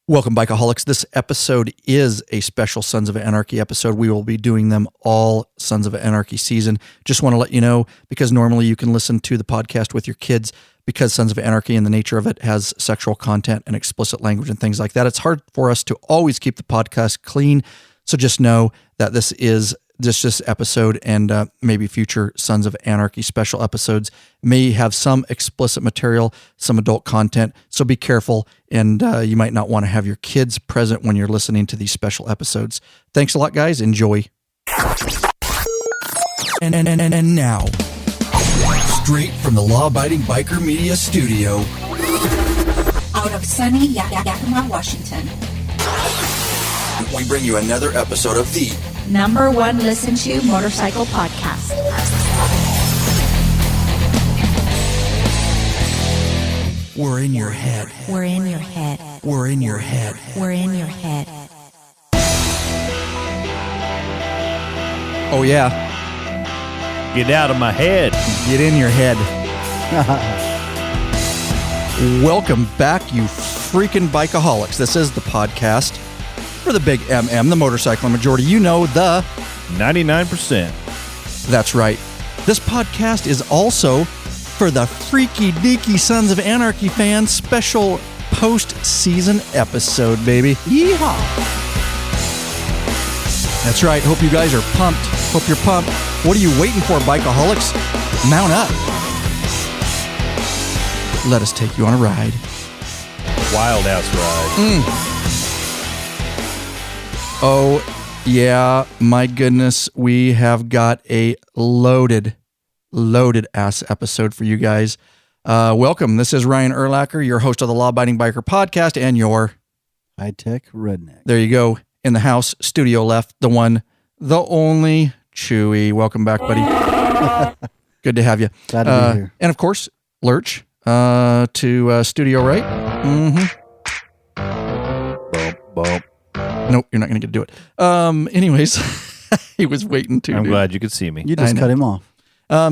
Welcome, Bikeaholics. This episode is a special Sons of Anarchy episode. We will be doing them all Sons of Anarchy season. Just want to let you know, because normally you can listen to the podcast with your kids, because Sons of Anarchy and the nature of it has sexual content and explicit language and things like that. It's hard for us to always keep the podcast clean. So just know that this is this episode and maybe future Sons of Anarchy special episodes may have some explicit material, some adult content. So be careful, and you might not want to have your kids present when you're listening to these special episodes. Thanks a lot, guys. Enjoy. And now, straight from the Law-Abiding Biker Media Studio, out of sunny Yakima, Washington, we bring you another episode of the #1 listen to motorcycle podcast. We're in your head. We're in your head. We're in your head. We're in your head. Oh, yeah. Get out of my head. Get in your head. Welcome back, you freaking Bikeaholics. This is the podcast for the big MM, the motorcycling majority. You know, the 99%. That's right. This podcast is also for the freaky deaky Sons of Anarchy fans, special post-season episode, baby. Yeehaw! That's right. Hope you guys are pumped. Hope you're pumped. What are you waiting for, Bikeaholics? Mount up. Let us take you on a ride. Wild ass ride. Oh, yeah, my goodness, we have got a loaded ass episode for you guys. Welcome. This is Ryan Erlacher, your host of the Law-Abiding Biker podcast, and your high-tech redneck. There you go. In the house, studio left, the one, the only Chewy. Welcome back, buddy. Good to have you. Glad to be here. And of course, Lurch to studio right. Bump, bump. Nope, you're not going to get to do it. Anyways, he was waiting to. I'm glad you could see me. You just cut him off.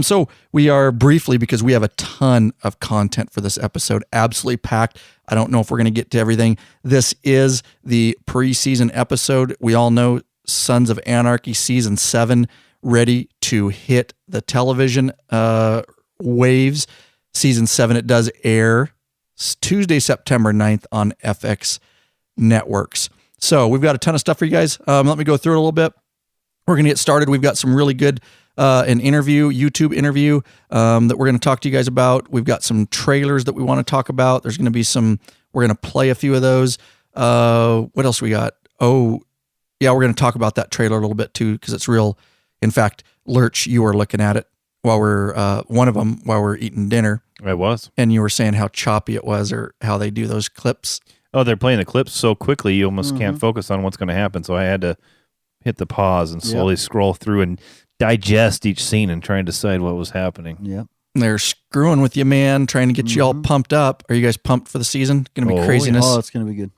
So we are briefly, because we have a ton of content for this episode, absolutely packed. I don't know if we're going to get to everything. This is the preseason episode. We all know Sons of Anarchy Season 7 ready to hit the television waves. Season 7, it does air Tuesday, September 9th on FX Networks. So we've got a ton of stuff for you guys. Let me go through it a little bit. We're going to get started. We've got some really good YouTube interview that we're going to talk to you guys about. We've got some trailers that we want to talk about. There's going to be we're going to play a few of those. What else we got? Oh, yeah, we're going to talk about that trailer a little bit too, because it's real. In fact, Lurch, you were looking at it while one of them while we're eating dinner. I was. And you were saying how choppy it was, or how they do those clips. Oh, they're playing the clips so quickly you almost can't focus on what's going to happen. So I had to hit the pause and slowly scroll through and digest each scene and try and decide what was happening. Yep. They're screwing with you, man, trying to get you all pumped up. Are you guys pumped for the season? Going to be craziness. Oh, it's going to be good.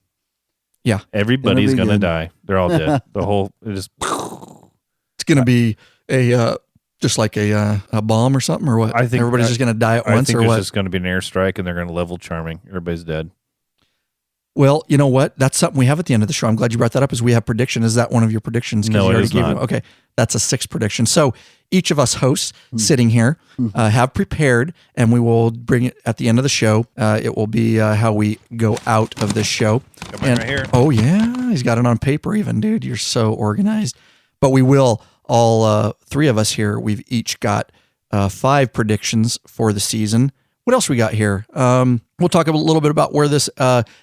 Yeah. Everybody's going to die. They're all dead. It's going to be just like a bomb or something, or what? I think everybody's just going to die at once, or what? It's just going to be an airstrike and they're going to level Charming. Everybody's dead. Well, you know what? That's something we have at the end of the show. I'm glad you brought that up, is we have prediction. Is that one of your predictions? No, it is not. Okay, that's a 6th prediction. So each of us hosts sitting here have prepared, and we will bring it at the end of the show. It will be how we go out of this show. Right here. Oh, yeah. He's got it on paper even, dude. You're so organized. But we will, all 3 of us here, we've each got 5 predictions for the season. What else we got here? We'll talk a little bit about where this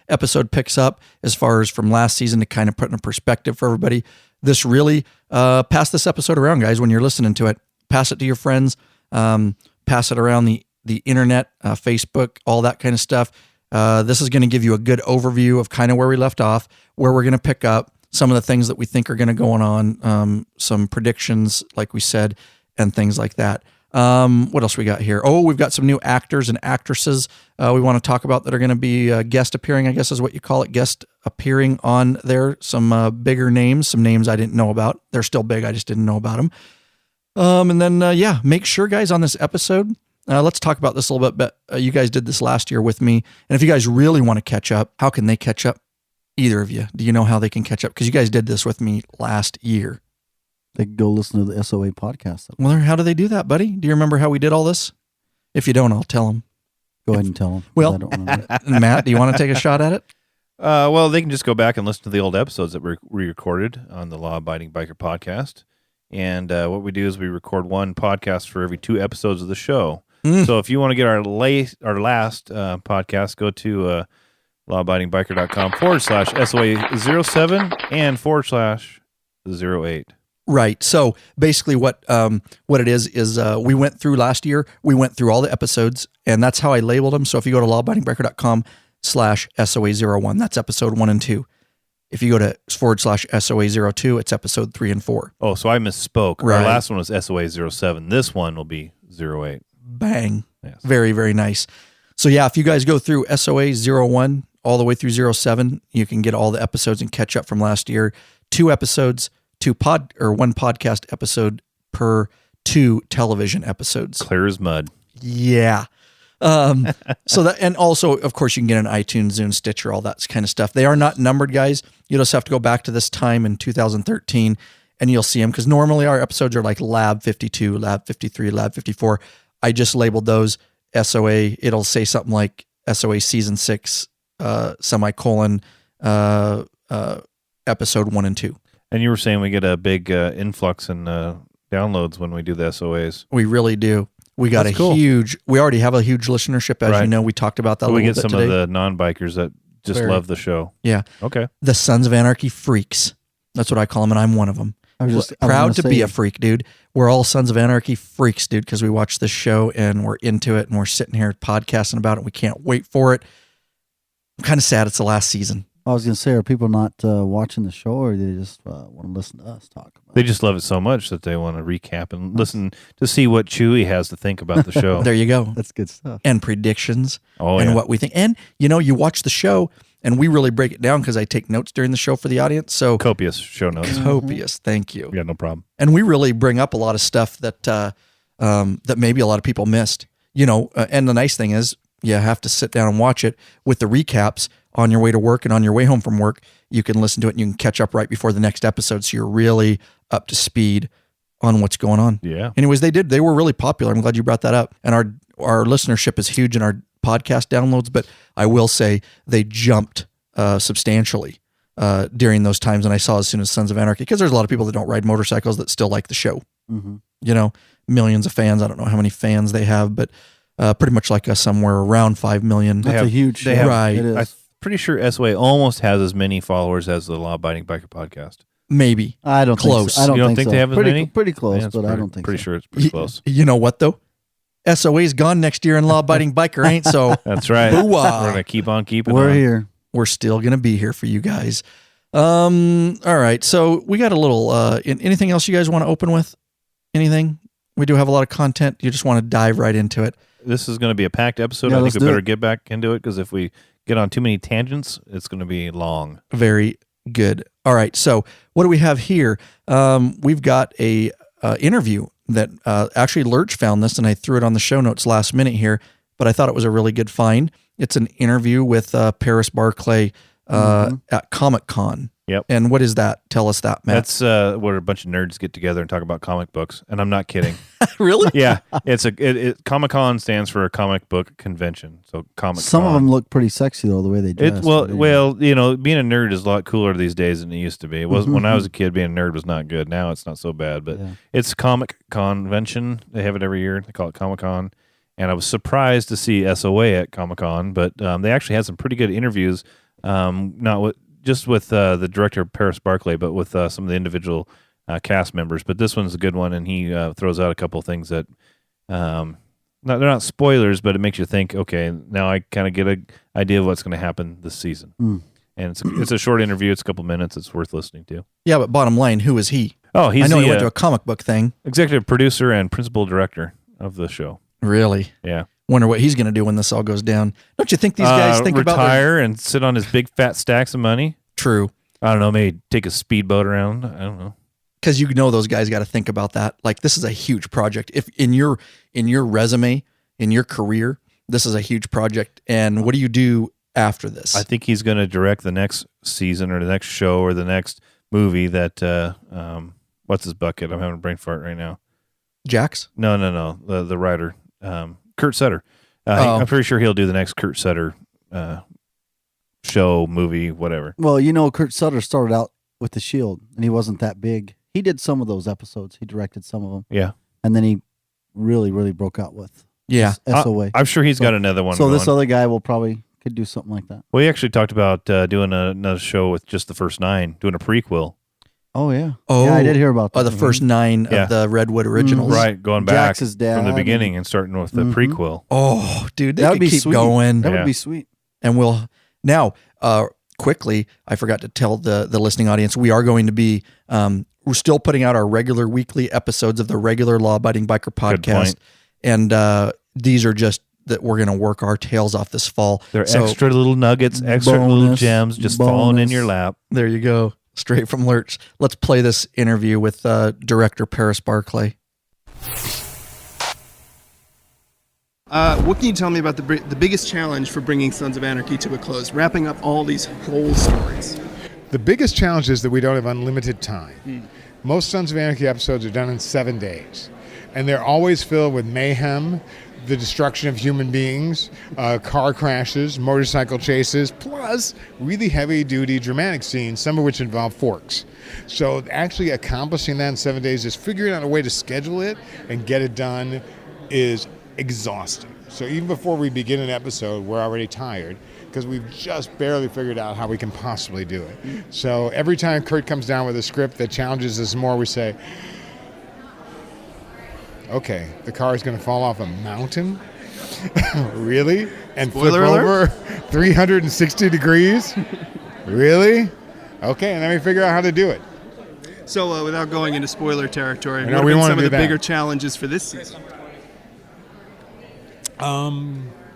episode picks up as far as from last season, to kind of put in a perspective for everybody. This really, pass this episode around, guys, when you're listening to it. Pass it to your friends. Pass it around the internet, Facebook, all that kind of stuff. This is going to give you a good overview of kind of where we left off, where we're going to pick up, some of the things that we think are going to go on, some predictions, like we said, and things like that. What else we got here? Oh, we've got some new actors and actresses we want to talk about that are going to be guest appearing, I guess is what you call it, guest appearing on there. Some bigger names, some names I didn't know about. They're still big, I just didn't know about them. And then, make sure, guys, on this episode, let's talk about this a little bit. But you guys did this last year with me. And if you guys really want to catch up, how can they catch up? Either of you, do you know how they can catch up? Because you guys did this with me last year. They can go listen to the SOA podcast. Well, how do they do that, buddy? Do you remember how we did all this? If you don't, I'll tell them. Go ahead and tell them. Well, I don't remember. Matt, do you want to take a shot at it? Well, they can just go back and listen to the old episodes that we recorded on the Law Abiding Biker podcast. And what we do is we record one podcast for every 2 episodes of the show. So if you want to get our last podcast, go to lawabidingbiker.com/SOA07 and /08. Right. So basically what it is we went through last year, we went through all the episodes, and that's how I labeled them. So if you go to lawabidingbiker.com/SOA01, that's episode 1 and 2. If you go to /SOA02, it's episode 3 and 4. Oh, so I misspoke. Right. Our last one was SOA07. This one will be 08. Bang. Yes. Very, very nice. So yeah, if you guys go through SOA01 all the way through 07, you can get all the episodes and catch up from last year. 2 episodes, 1 podcast episode per 2 television episodes. Clear as mud. Yeah. So that, and also, of course, you can get an iTunes, Zune, Stitcher, all that kind of stuff. They are not numbered, guys. You just have to go back to this time in 2013 and you'll see them, because normally our episodes are like Lab 52, Lab 53, Lab 54. I just labeled those SOA. It'll say something like SOA season 6, semicolon, episode 1 and 2. And you were saying we get a big influx in downloads when we do the SOAs. We really do. We got That's cool. we already have a huge listenership, as you know. We talked about that So a we little get bit some today. of the non-bikers that just love the show. Yeah. Okay. The Sons of Anarchy freaks. That's what I call them, and I'm one of them. Proud to be a freak, dude. We're all Sons of Anarchy freaks, dude, because we watch this show and we're into it and we're sitting here podcasting about it. We can't wait for it. I'm kind of sad it's the last season. I was going to say, are people not watching the show, or do they just want to listen to us talk about it? They just love it so much that they want to recap and listen to see what Chewy has to think about the show. There you go. That's good stuff. And predictions Oh, and yeah. what we think. And, you watch the show and we really break it down because I take notes during the show for the audience. So Copious show notes. copious. Thank you. Yeah, no problem. And we really bring up a lot of stuff that that maybe a lot of people missed. And the nice thing is you have to sit down and watch it with the recaps on your way to work and on your way home from work. You can listen to it and you can catch up right before the next episode, so you're really up to speed on what's going on. Yeah. Anyways, they were really popular. I'm glad you brought that up. And our listenership is huge in our podcast downloads, but I will say they jumped substantially during those times. And I saw as soon as Sons of Anarchy, because there's a lot of people that don't ride motorcycles that still like the show. Mm-hmm. Millions of fans. I don't know how many fans they have, but pretty much like us, somewhere around 5 million. That's a huge show. they have- Right. It is. I'm pretty sure SOA almost has as many followers as the Law Abiding Biker podcast. Maybe. I don't Close. think so. I don't, You don't think, think so. they have as pretty, many? Pretty close, Yeah, it's but I pretty- don't think pretty so. sure it's pretty close. You know what though? SOA's gone next year and Law Abiding Biker ain't, so That's right. Boo-wah. We're gonna keep on keeping. We're on. here. we're still going to be here for you guys. All right. So we got a little, anything else you guys want to open with? Anything? We do have a lot of content. You just want to dive right into it. This is going to be a packed episode. Yeah, I let's think we do better it. get back into it, because if we get on too many tangents, it's going to be long. Very good. All right. So what do we have here? We've got a interview that actually Lurch found this, and I threw it on the show notes last minute here, but I thought it was a really good find. It's an interview with Paris Barclay at Comic-Con. Yep. And what is that? Tell us that, Matt. That's where a bunch of nerds get together and talk about comic books, and I'm not kidding. Really? Yeah, it's Comic-Con stands for a comic book convention. So Comic-Con. Some of them look pretty sexy, though, the way they dress. Well, being a nerd is a lot cooler these days than it used to be. It was when I was a kid. Being a nerd was not good. Now it's not so bad, but it's Comic Convention. They have it every year. They call it Comic-Con, and I was surprised to see SOA at Comic-Con, but they actually had some pretty good interviews. Just with the director Paris Barclay, but with some of the individual cast members. But this one's a good one, and he throws out a couple of things that they're not spoilers, but it makes you think. Okay, now I kind of get an idea of what's going to happen this season. And it's a short interview. It's a couple minutes. It's worth listening to. Yeah, but bottom line, who is he? Oh, he's I know the he went to a comic book thing. executive producer and principal director of the show. Really? Yeah. Wonder what he's going to do when this all goes down. Don't you think these guys think about retire and sit on his big fat stacks of money? True. I don't know. Maybe take a speedboat around. I don't know. Because those guys got to think about that. Like, this is a huge project. If in your resume, in your career, this is a huge project. And what do you do after this. I think he's going to direct the next season or the next show or the next movie that, what's his bucket? I'm having a brain fart right now. Jax? No. The writer, Kurt Sutter. I'm pretty sure he'll do the next Kurt Sutter show, movie, whatever. Well, you know, Kurt Sutter started out with The Shield, and he wasn't that big. He did some of those episodes. He directed some of them. Yeah. And then he really, really broke out with SOA. I'm sure he's got another one. So going. This other guy could do something like that. Well, he actually talked about doing another show with just the first 9, doing a prequel. Oh, yeah. Oh, yeah, I did hear about that. The first 9 of the Redwood originals. Right, going back Jax's dad from the beginning and starting with the prequel. Oh, dude, that would be keep sweet. going. That would be sweet. And we'll now quickly. I forgot to tell the listening audience we are going to be. We're still putting out our regular weekly episodes of the regular Law Abiding Biker podcast, and these are just that we're going to work our tails off this fall. They're extra little nuggets, extra little gems, just falling in your lap. There you go, straight from Lurch. Let's play this interview with director Paris Barclay. What can you tell me about the biggest challenge for bringing Sons of Anarchy to a close, wrapping up all these whole stories? The biggest challenge is that we don't have unlimited time. Most Sons of Anarchy episodes are done in 7 days, and they're always filled with mayhem, the destruction of human beings, car crashes, motorcycle chases, plus really heavy-duty dramatic scenes, some of which involve forks. So actually accomplishing that in 7 days, is figuring out a way to schedule it and get it done is exhausting. So even before we begin an episode, we're already tired because we've just barely figured out how we can possibly do it. So every time Kurt comes down with a script that challenges us more, we say, okay, the car is going to fall off a mountain? Really? And Spoiler flip alert? over 360 degrees? Really? Okay, and then we figure out how to do it. So without going into spoiler territory, No, what we have been wanna some of do the that. bigger challenges for this season?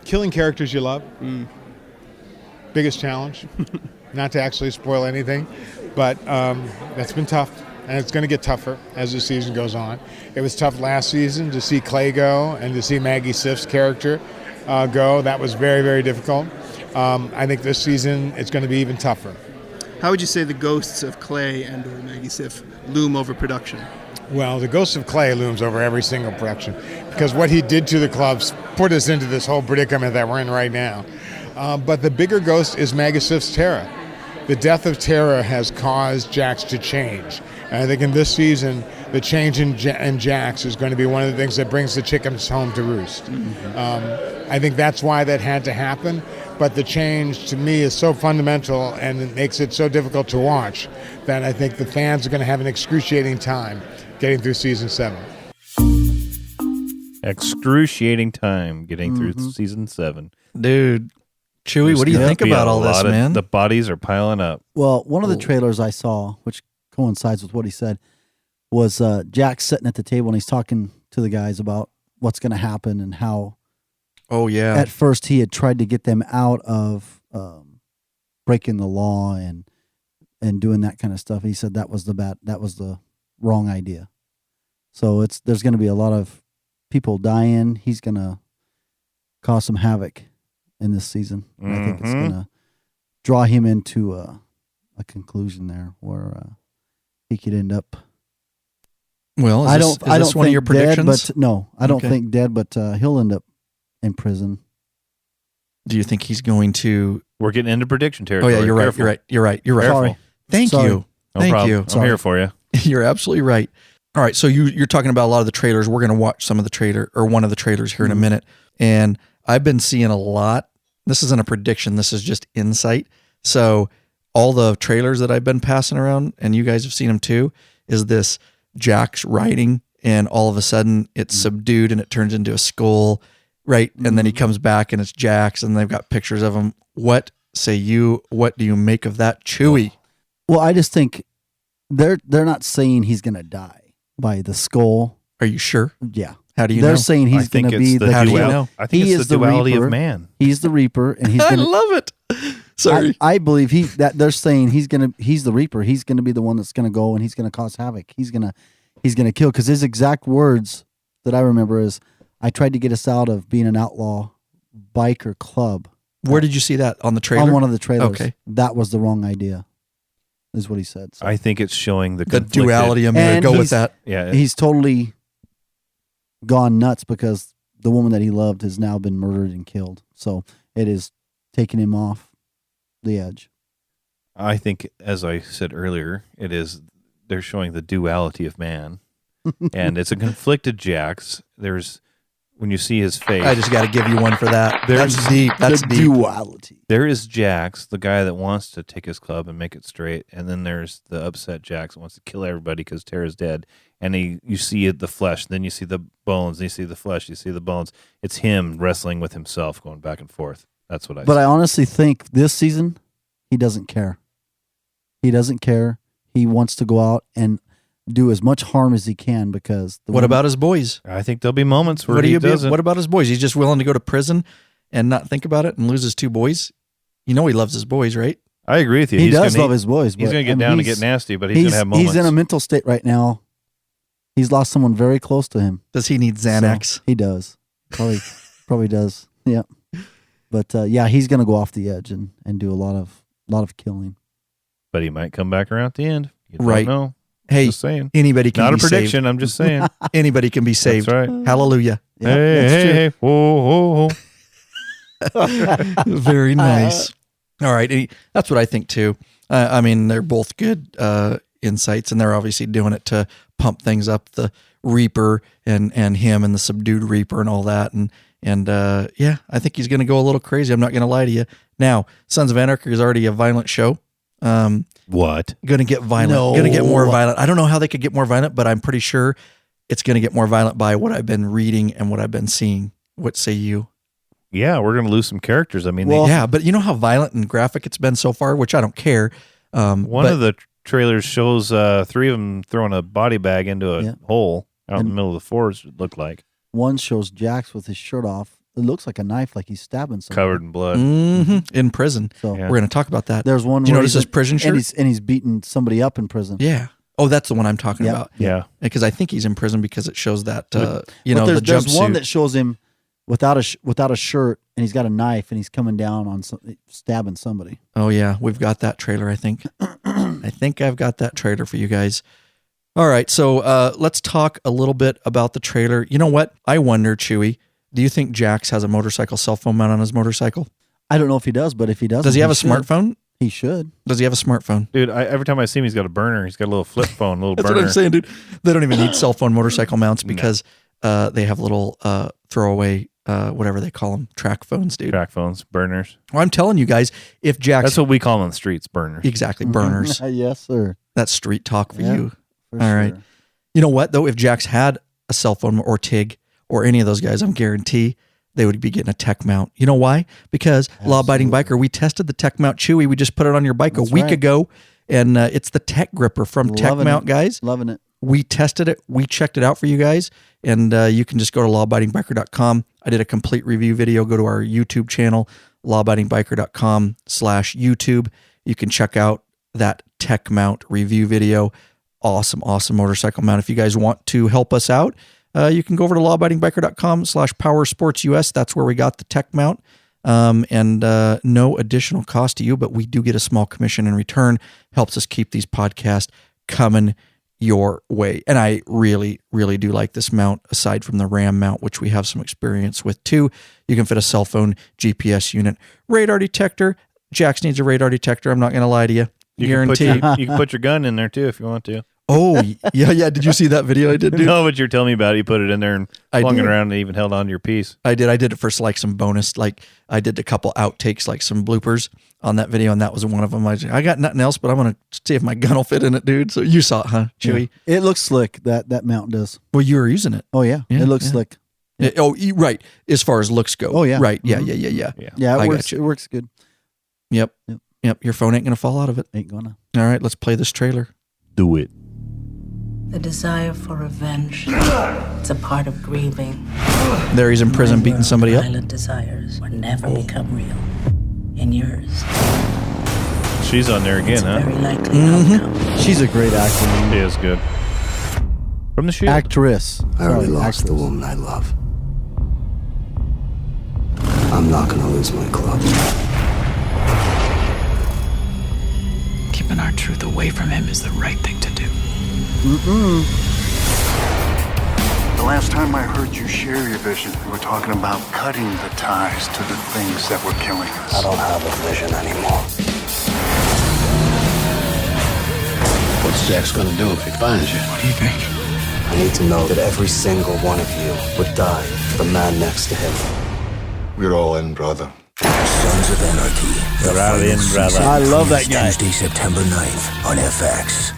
Killing characters you love. Biggest challenge. Not to actually spoil anything, but that's been tough, and it's going to get tougher as the season goes on. It was tough last season to see Clay go and to see Maggie Siff's character go. That was very, very difficult. I think this season it's going to be even tougher. How would you say the ghosts of Clay and or Maggie Siff loom over production? Well, the ghost of Clay looms over every single production because what he did to the clubs put us into this whole predicament that we're in right now. But the bigger ghost is Maggie Siff's Tara. The death of Tara has caused Jax to change. And I think in this season, the change in Jax is going to be one of the things that brings the chickens home to roost. I think that's why that had to happen. But the change, to me, is so fundamental and it makes it so difficult to watch that I think the fans are going to have an excruciating time getting through season 7. Excruciating time getting through season 7. Dude, Chewy, what do you think about all this, man? The bodies are piling up. Well, one of the trailers I saw, which coincides with what he said, was Jack sitting at the table and he's talking to the guys about what's going to happen and how at first he had tried to get them out of breaking the law and doing that kind of stuff. He said that was the wrong idea. So there's going to be a lot of people dying. He's going to cause some havoc in this season. I think it's going to draw him into a conclusion there where he could end up. Well, is this one of your predictions? I don't think dead, but he'll end up in prison. Do you think he's going to? We're getting into prediction territory. Oh yeah, you're right. Sorry. Thank you. No Thank problem. you. I'm here for you. You're absolutely right. All right, so you're talking about a lot of the trailers. We're going to watch some of the trailer or one of the trailers here in a minute, and I've been seeing a lot. This isn't a prediction. This is just insight. So all the trailers that I've been passing around, and you guys have seen them too, is this Jax riding, and all of a sudden it's subdued and it turns into a skull, right? And then he comes back and it's Jax, and they've got pictures of him. What say you? What do you make of that, Chewy? Well, I just think they're not saying he's going to die by the skull. Are you sure? Yeah. How do you They're know? saying he's going to be How do you know? I think it's the duality of man. He's the Reaper, and he's I going to love it. Sorry. I believe they're saying he's the Reaper. He's going to be the one that's going to go and he's going to cause havoc. He's going to kill, because his exact words that I remember is, "I tried to get us out of being an outlaw biker club." Where did you see that? On the trailer? On one of the trailers. Okay. That was the wrong idea, is what he said. So. I think it's showing the duality. I'm going to go with that. Yeah. He's totally gone nuts because the woman that he loved has now been murdered and killed. So it is taking him off the edge. I think, as I said earlier, they're showing the duality of man. And it's a conflicted Jax. When you see his face. I just got to give you one for that. That's deep. That's the deep. Duality. There is Jax, the guy that wants to take his club and make it straight. And then there's the upset Jax that wants to kill everybody because Tara's dead. And you see the flesh, then you see the bones, then you see the flesh, you see the bones. It's him wrestling with himself, going back and forth. That's what I see. But I honestly think this season, he doesn't care. He doesn't care. He wants to go out and do as much harm as he can because... What about his boys? I think there'll be moments where he doesn't. What about his boys? He's just willing to go to prison and not think about it and lose his 2 boys? You know he loves his boys, right? I agree with you. He does love his boys. He's going to get down and get nasty, but he's going to have moments. He's in a mental state right now. He's lost someone very close to him. Does he need Xanax? So he does. Probably does. Yeah. But he's going to go off the edge and do a lot of killing. But he might come back around at the end. You right. don't know. Hey, just saying. Anybody can Not be saved. Not a prediction, I'm just saying. Anybody can be saved. That's right. Hallelujah. Yeah, hey. Whoa. Very nice. All right. That's what I think too. I mean, they're both good insights, and they're obviously doing it to pump things up. The Reaper and him and the subdued Reaper and all that. And I think he's going to go a little crazy. I'm not going to lie to you. Now, Sons of Anarchy is already a violent show. What? Going to get violent. No. Going to get more violent. I don't know how they could get more violent, but I'm pretty sure it's going to get more violent by what I've been reading and what I've been seeing. What say you? Yeah, we're going to lose some characters. I mean, but you know how violent and graphic it's been so far, which I don't care. One of the trailers shows 3 of them throwing a body bag into a hole out in the middle of the forest, it looked like. One shows Jax with his shirt off. It looks like a knife, like he's stabbing somebody. Covered in blood. Mm-hmm. In prison. So we're going to talk about that. There's one. Do you notice his prison shirt? And he's beating somebody up in prison. Yeah. Oh, that's the one I'm talking about. Yeah. Because I think he's in prison because it shows that the there's jumpsuit. one that shows him without a shirt, and he's got a knife, and he's coming down on stabbing somebody. Oh yeah, we've got that trailer. I think. I think I've got that trailer for you guys. All right, so let's talk a little bit about the trailer. You know what? I wonder, Chewy, do you think Jax has a motorcycle cell phone mount on his motorcycle? I don't know if he does, but if he does he have a smartphone? He should. Does he have a smartphone? Dude, every time I see him, he's got a burner. He's got a little flip phone, That's burner. That's what I'm saying, dude. They don't even need cell phone motorcycle mounts because they have little throwaway, whatever they call them, track phones, dude. Track phones, burners. Well, I'm telling you guys, if Jax... That's what we call them on the streets, burners. Exactly, burners. Yes, sir. That's street talk for you. For All sure. right. You know what, though? If Jax had a cell phone or TIG or any of those guys, I'm guarantee they would be getting a tech mount. You know why? Because Law-Abiding Biker, we tested the tech mount Chewy. We just put it on your bike a week ago, and it's the tech gripper from Tech Mount, guys. Loving it. We tested it. We checked it out for you guys, and you can just go to lawabidingbiker.com. I did a complete review video. Go to our YouTube channel, lawabidingbiker.com/YouTube. You can check out that tech mount review video. Awesome motorcycle mount. If you guys want to help us out, you can go over to lawabidingbiker.com/powersportsus. That's where we got the tech mount. And no additional cost to you, but we do get a small commission in return. Helps us keep these podcasts coming your way. And I really, really do like this mount, aside from the RAM mount, which we have some experience with too. You can fit a cell phone, GPS unit, radar detector. Jax needs a radar detector. I'm not going to lie to you. Guarantee. You can put your gun in there too if you want to. Oh, yeah. Did you see that video I did, dude? No, but you're telling me about it. You put it in there and flung it around and even held on to your piece. I did it for like some bonus. Like I did a couple outtakes, like some bloopers on that video, and that was one of them. I got nothing else, but I'm going to see if my gun will fit in it, dude. So you saw it, huh, Chewy? Yeah. It looks slick, that mount does. Well, you were using it. Oh, yeah. It looks slick. Right. As far as looks go. Oh, yeah. Right. Yeah, mm-hmm. Yeah, it works good. Yep. Your phone ain't going to fall out of it. Ain't gonna. All right, let's play this trailer. Do it. The desire for revenge. It's a part of grieving. There he's in prison beating somebody up. Violent desires will never become real. And yours. She's on there again, huh? Very likely outcome. She's a great actor. She is good. From the Shield. Actress. I already lost the woman I love. I'm not gonna lose my club. Keeping our truth away from him is the right thing to do. The last time I heard you share your vision, you were talking about cutting the ties to the things that were killing us. I don't have a vision anymore. What's Jack's gonna do if he finds you? What do you think? I need to know that every single one of you would die for the man next to him. We're all in, brother. Sons of Anarchy. I love that guy. Tuesday, September 9th on FX.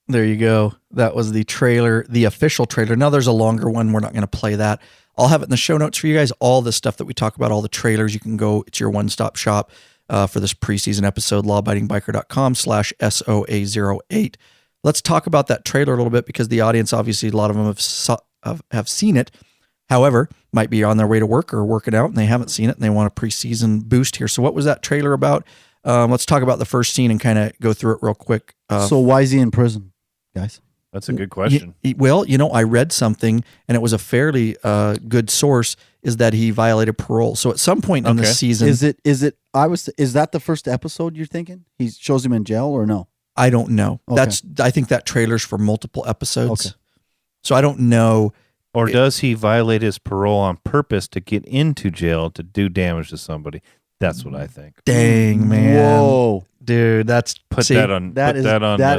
There you go. That was the trailer, the official trailer. Now there's a longer one. We're not going to play that. I'll have it in the show notes for you guys. All the stuff that we talk about, all the trailers, you can go. It's your one-stop shop for this preseason episode, lawabidingbiker.com/SOA08. Let's talk about that trailer a little bit because the audience, obviously, a lot of them have seen it. However, might be on their way to work or working out and they haven't seen it and they want a preseason boost here. So what was that trailer about? Let's talk about the first scene and kind of go through it real quick. So why is he in prison, guys? That's a good question. Well, I read something and it was a fairly good source is that he violated parole. So at some point in the season, is that the first episode you're thinking? He shows him in jail or no? I don't know. Okay. I think that trailer's for multiple episodes. Okay. So I don't know. Or does he violate his parole on purpose to get into jail to do damage to somebody? That's what I think. Dang, man. Whoa. Dude, that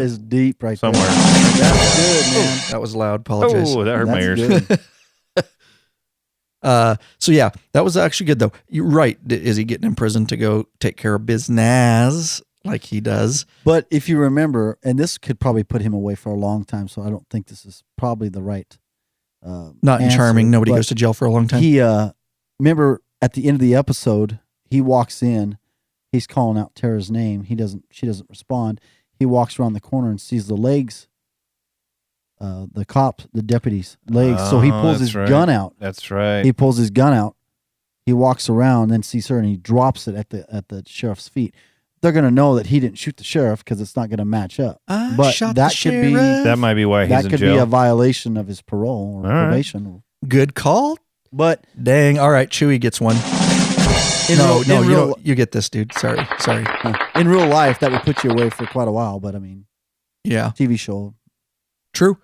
is deep right somewhere. There. That's good, man. That was loud. Apologize. Oh, that hurt my ears. So yeah, that was actually good though. You're right. Is he getting in prison to go take care of business like he does? But if you remember, and this could probably put him away for a long time, so I don't think this is probably the right not in answer, Charming. Nobody goes to jail for a long time. He remember at the end of the episode, he walks in, he's calling out Tara's name. She doesn't respond. He walks around the corner and sees the legs, the cops, the deputies' legs. So he pulls his gun out. That's right. He pulls his gun out. He walks around, then sees her, and he drops it at the sheriff's feet. They're going to know that he didn't shoot the sheriff because it's not going to match up. But that might be why he's in jail. That could be a violation of his parole or probation. Right. Good call. But dang, all right, Chewy gets one. You get this, dude. Sorry. In real life, that would put you away for quite a while. But I mean, yeah, TV show. True.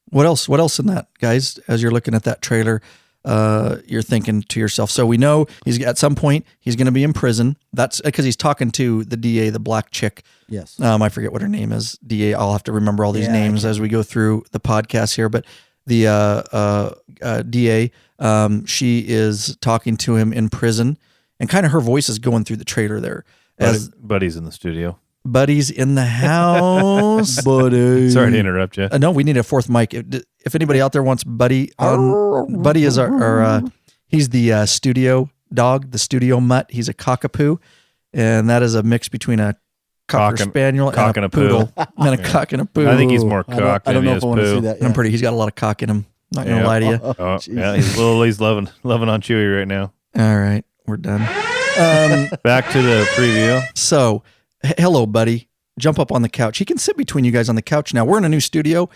What else in that, guys? As you're looking at that trailer, you're thinking to yourself. So we know at some point he's going to be in prison. That's because he's talking to the DA, the black chick. Yes. I forget what her name is. DA. I'll have to remember all these names as we go through the podcast here. But the DA, she is talking to him in prison, and kind of her voice is going through the trailer there. As Buddy's in the studio. Buddy's in the house. Buddy. Sorry to interrupt you. No, we need a fourth mic. If anybody out there wants Buddy, Buddy is our he's the studio dog, the studio mutt. He's a cockapoo, and that is a mix between a cocker spaniel and a poodle. And a cock and a poo. I think he's more cock than he is poo. He's got a lot of cock in him. Not gonna lie to you. Yeah, he's loving on Chewy right now. All right, we're done. Back to the preview. So, hello, Buddy. Jump up on the couch. He can sit between you guys on the couch now. We're in a new studio.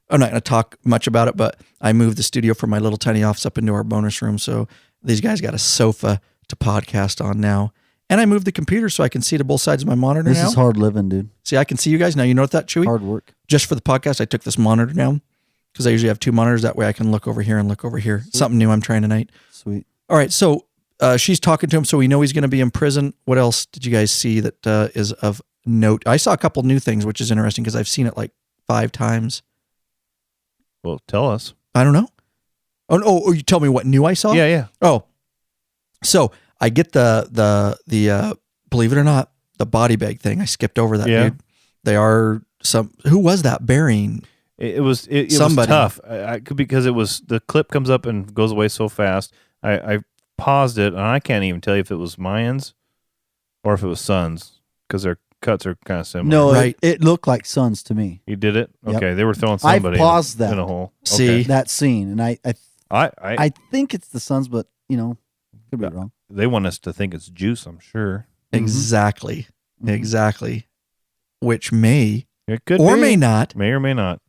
I'm not going to talk much about it, but I moved the studio from my little tiny office up into our bonus room. So these guys got a sofa to podcast on now. And I moved the computer so I can see to both sides of my monitor now. This is hard living, dude. See, I can see you guys now. You know what that, Chewy? Hard work. Just for the podcast, I took this monitor down because I usually have two monitors. That way I can look over here and look over here. Sweet. Something new I'm trying tonight. Sweet. All right, so she's talking to him, so we know he's going to be in prison. What else did you guys see that is of note? I saw a couple new things, which is interesting because I've seen it like 5 times. Well, tell us. I don't know. Oh, you tell me what new I saw? Yeah. Oh, so I get the believe it or not, the body bag thing. I skipped over that, dude. They are who was that burying? It was tough. Because it was, the clip comes up and goes away so fast. I paused it and I can't even tell you if it was Mayans or if it was Sons because their cuts are kind of similar. No, right. It looked like Sons to me. You did it? Yep. Okay, they were throwing somebody I paused in a hole. See that scene, and I think it's the Sons, but could be wrong. They want us to think it's Juice, I'm sure. Exactly. Mm-hmm. Exactly. Which may or may not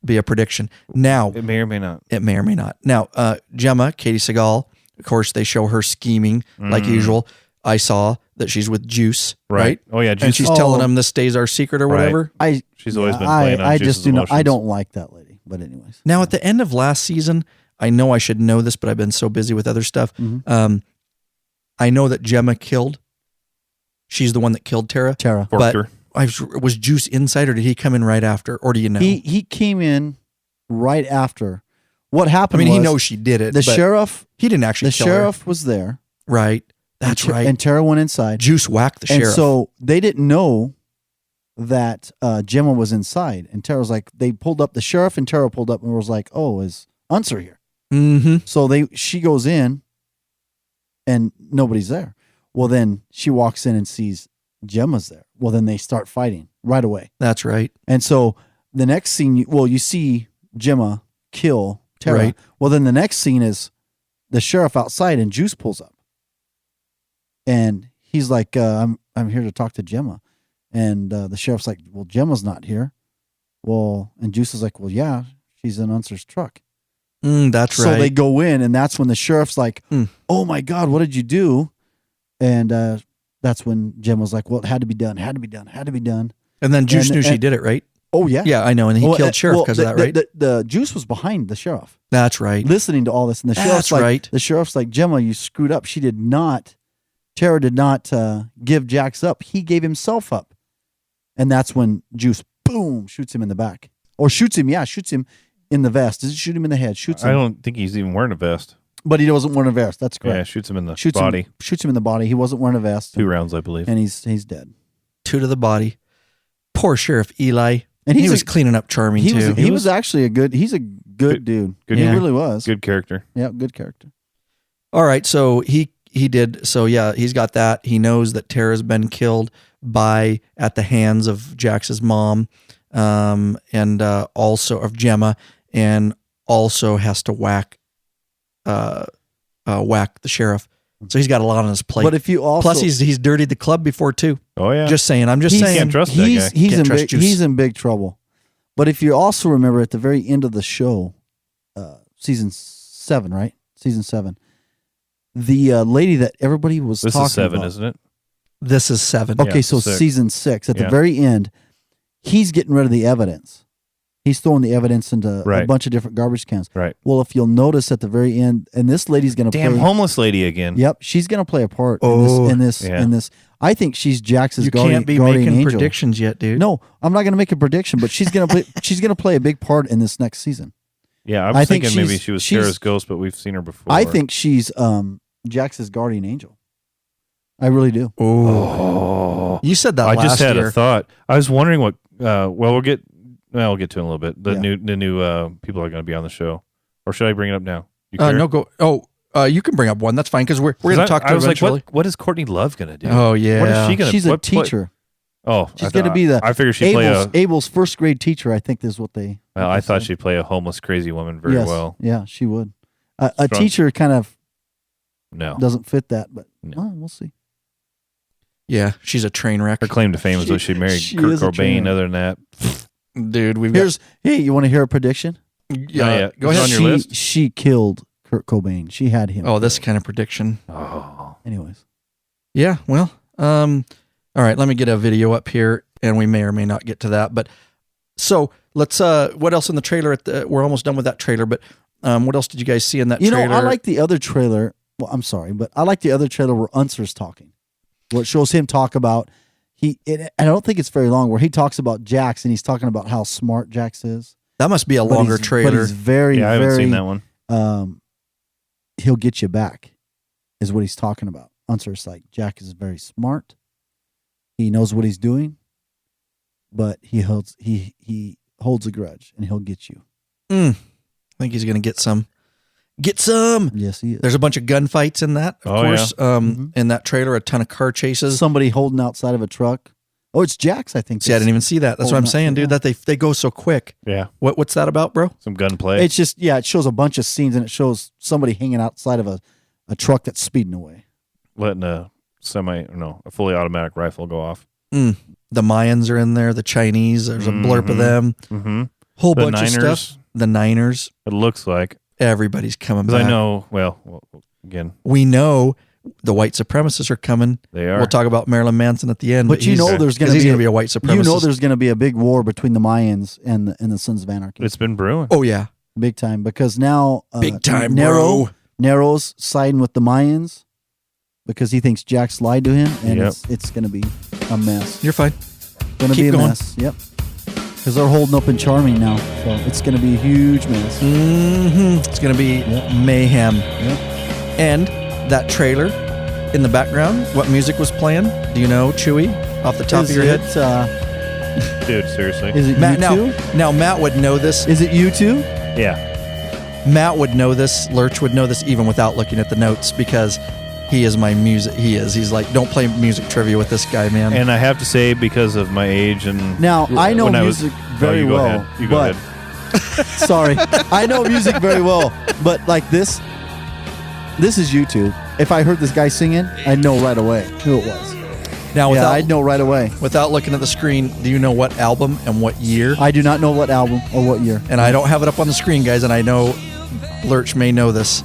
be a prediction. Now it may or may not. Now, Gemma, Katie Seagal, Of course, they show her scheming like usual. I saw that she's with Juice, right? Oh yeah, Juice. And she's telling him this stays our secret or whatever. She's always been playing on Juice's emotions. I don't like that lady. But anyways, now at the end of last season, I know I should know this, but I've been so busy with other stuff. I know that Gemma killed. She's the one that killed Tara. Forked her. Was Juice inside, or did he come in right after, or do you know? He came in right after. What happened? He knows she did it. The sheriff. He didn't actually. The sheriff was there. Right. That's right. And Tara went inside. Juice whacked the sheriff. And so they didn't know that Gemma was inside. And Tara was like, they pulled up, the sheriff and Tara pulled up and was like, oh, is Unser here? Mm-hmm. So she goes in and nobody's there. Well, then she walks in and sees Gemma's there. Well, then they start fighting right away. That's right. And so the next scene, you see Gemma kill Tara. Right. Well, then the next scene is the sheriff outside and Juice pulls up. And he's like, I'm here to talk to Gemma. And the sheriff's like, well, Gemma's not here. Well, and Juice is like, well, yeah, she's in Unser's truck. That's right. So they go in, and that's when the sheriff's like, oh my God, what did you do? And that's when Gemma's like, well, it had to be done. And then Juice knew she did it, right? Oh, yeah. Yeah, I know. And he killed Sheriff because of that, right? The Juice was behind the sheriff. That's right. Listening to all this. And the sheriff's like, Gemma, you screwed up. Tara did not give Jax up. He gave himself up. And that's when Juice, boom, shoots him in the back. Or shoots him in the vest. Does it shoot him in the head? Shoots him. I don't think he's even wearing a vest. But he wasn't wearing a vest. That's correct. Yeah, shoots him in the body. Shoots him in the body. He wasn't wearing a vest. 2 rounds, I believe. And he's dead. 2 to the body. Poor Sheriff Eli. And he was cleaning up charming too. He was actually a good dude. He really was. Good character. Yeah, good character. All right, so he did. So yeah, he's got that. He knows that Tara's been killed at the hands of Jax's mom, and also of Gemma, and also has to whack the sheriff. So he's got a lot on his plate. But if you also plus he's dirtied the club before too. Oh yeah, just saying. I'm just saying. Can't trust that guy. He's in big trouble. But if you also remember at the very end of the show, season 7, right? Season 7. The lady that everybody was talking about. This is 7, isn't it? This is 7. Okay, so 6. Season 6. At the very end, he's getting rid of the evidence. He's throwing the evidence into a bunch of different garbage cans. Right. Well, if you'll notice at the very end, and this lady's going to play... Damn homeless lady again. Yep, she's going to play a part in this. I think she's Jax's guardian angel. You can't be making predictions yet, dude. No, I'm not going to make a prediction, but she's going to play. She's going to play a big part in this next season. Yeah, I was thinking maybe she was Tara's ghost, but we've seen her before. I think she's Jax's guardian angel. I really do. Oh, you said that last year. I just had a thought. I was wondering what. We'll get to it in a little bit. The new people are going to be on the show, or should I bring it up now? No, go. You can bring up one. That's fine because we're going to talk to her eventually. Like, what is Courtney Love going to do? Oh yeah, what is she going to? She's a teacher. She's going to be I figured she'd play Abel's first grade teacher. I think is what they. Well, I thought she'd play a homeless crazy woman very well. Yeah, she would. A teacher kind of doesn't fit that, but we'll see. Yeah, she's a train wreck. Her claim to fame is that she married Kurt Cobain. Other than that, dude, hey, you want to hear a prediction? Yeah, go ahead. On your list. She killed Kurt Cobain. She had him. Oh, this kind of prediction. Oh, anyways. Yeah. Well. All right. Let me get a video up here, and we may or may not get to that. But so let's. What else in the trailer? We're almost done with that trailer. But what else did you guys see in that trailer? I like the other trailer. Well, I'm sorry, but I like the other trailer where Unser's talking. Where it shows him talk about and I don't think it's very long. Where he talks about Jax and he's talking about how smart Jax is. That must be a longer trailer. But he's very, I haven't seen that one. He'll get you back, is what he's talking about. Unser's like, Jax is very smart. He knows what he's doing, but he holds a grudge and he'll get you. I think he's gonna get some. Get some. Yes, he is. There's a bunch of gunfights in that, of course. Yeah. In that trailer, a ton of car chases. Somebody holding outside of a truck. Oh, it's Jax, I think. See, I didn't even see that. That's what I'm saying, dude. That they go so quick. Yeah. What's that about, bro? Some gunplay. It's just it shows a bunch of scenes and it shows somebody hanging outside of a truck that's speeding away, letting a fully automatic rifle go off. The Mayans are in there. The Chinese. There's a blurb of them. Mm-hmm. Whole bunch of stuff. The Niners. It looks like everybody's coming back. I know. Well, again. We know the white supremacists are coming. They are. We'll talk about Marilyn Manson at the end. But you know there's going to be a white supremacist. You know there's going to be a big war between the Mayans and the Sons of Anarchy. It's been brewing. Oh, yeah. Big time. Because now big time, bro. Nero's siding with the Mayans because he thinks Jax lied to him, and it's going to be a mess. You're fine. Going to be a mess. Yep. Because they're holding up in Charming now, so it's going to be a huge mess. It's going to be mayhem. Yep. And that trailer in the background, what music was playing? Do you know, Chewy, off the top of your head? Dude, seriously. Is it Matt, U2? Now, Matt would know this. Is it U2? Yeah. Matt would know this. Lurch would know this even without looking at the notes because he is my music. He's like, don't play music trivia with this guy, man. And I have to say, because of my age and now I know music very you go well. Ahead. You go ahead. Sorry, I know music very well, but like this is YouTube. If I heard this guy singing, I'd know right away who it was. Now, I'd know right away without looking at the screen. Do you know what album and what year? I do not know what album or what year, and I don't have it up on the screen, guys. And I know Lurch may know this.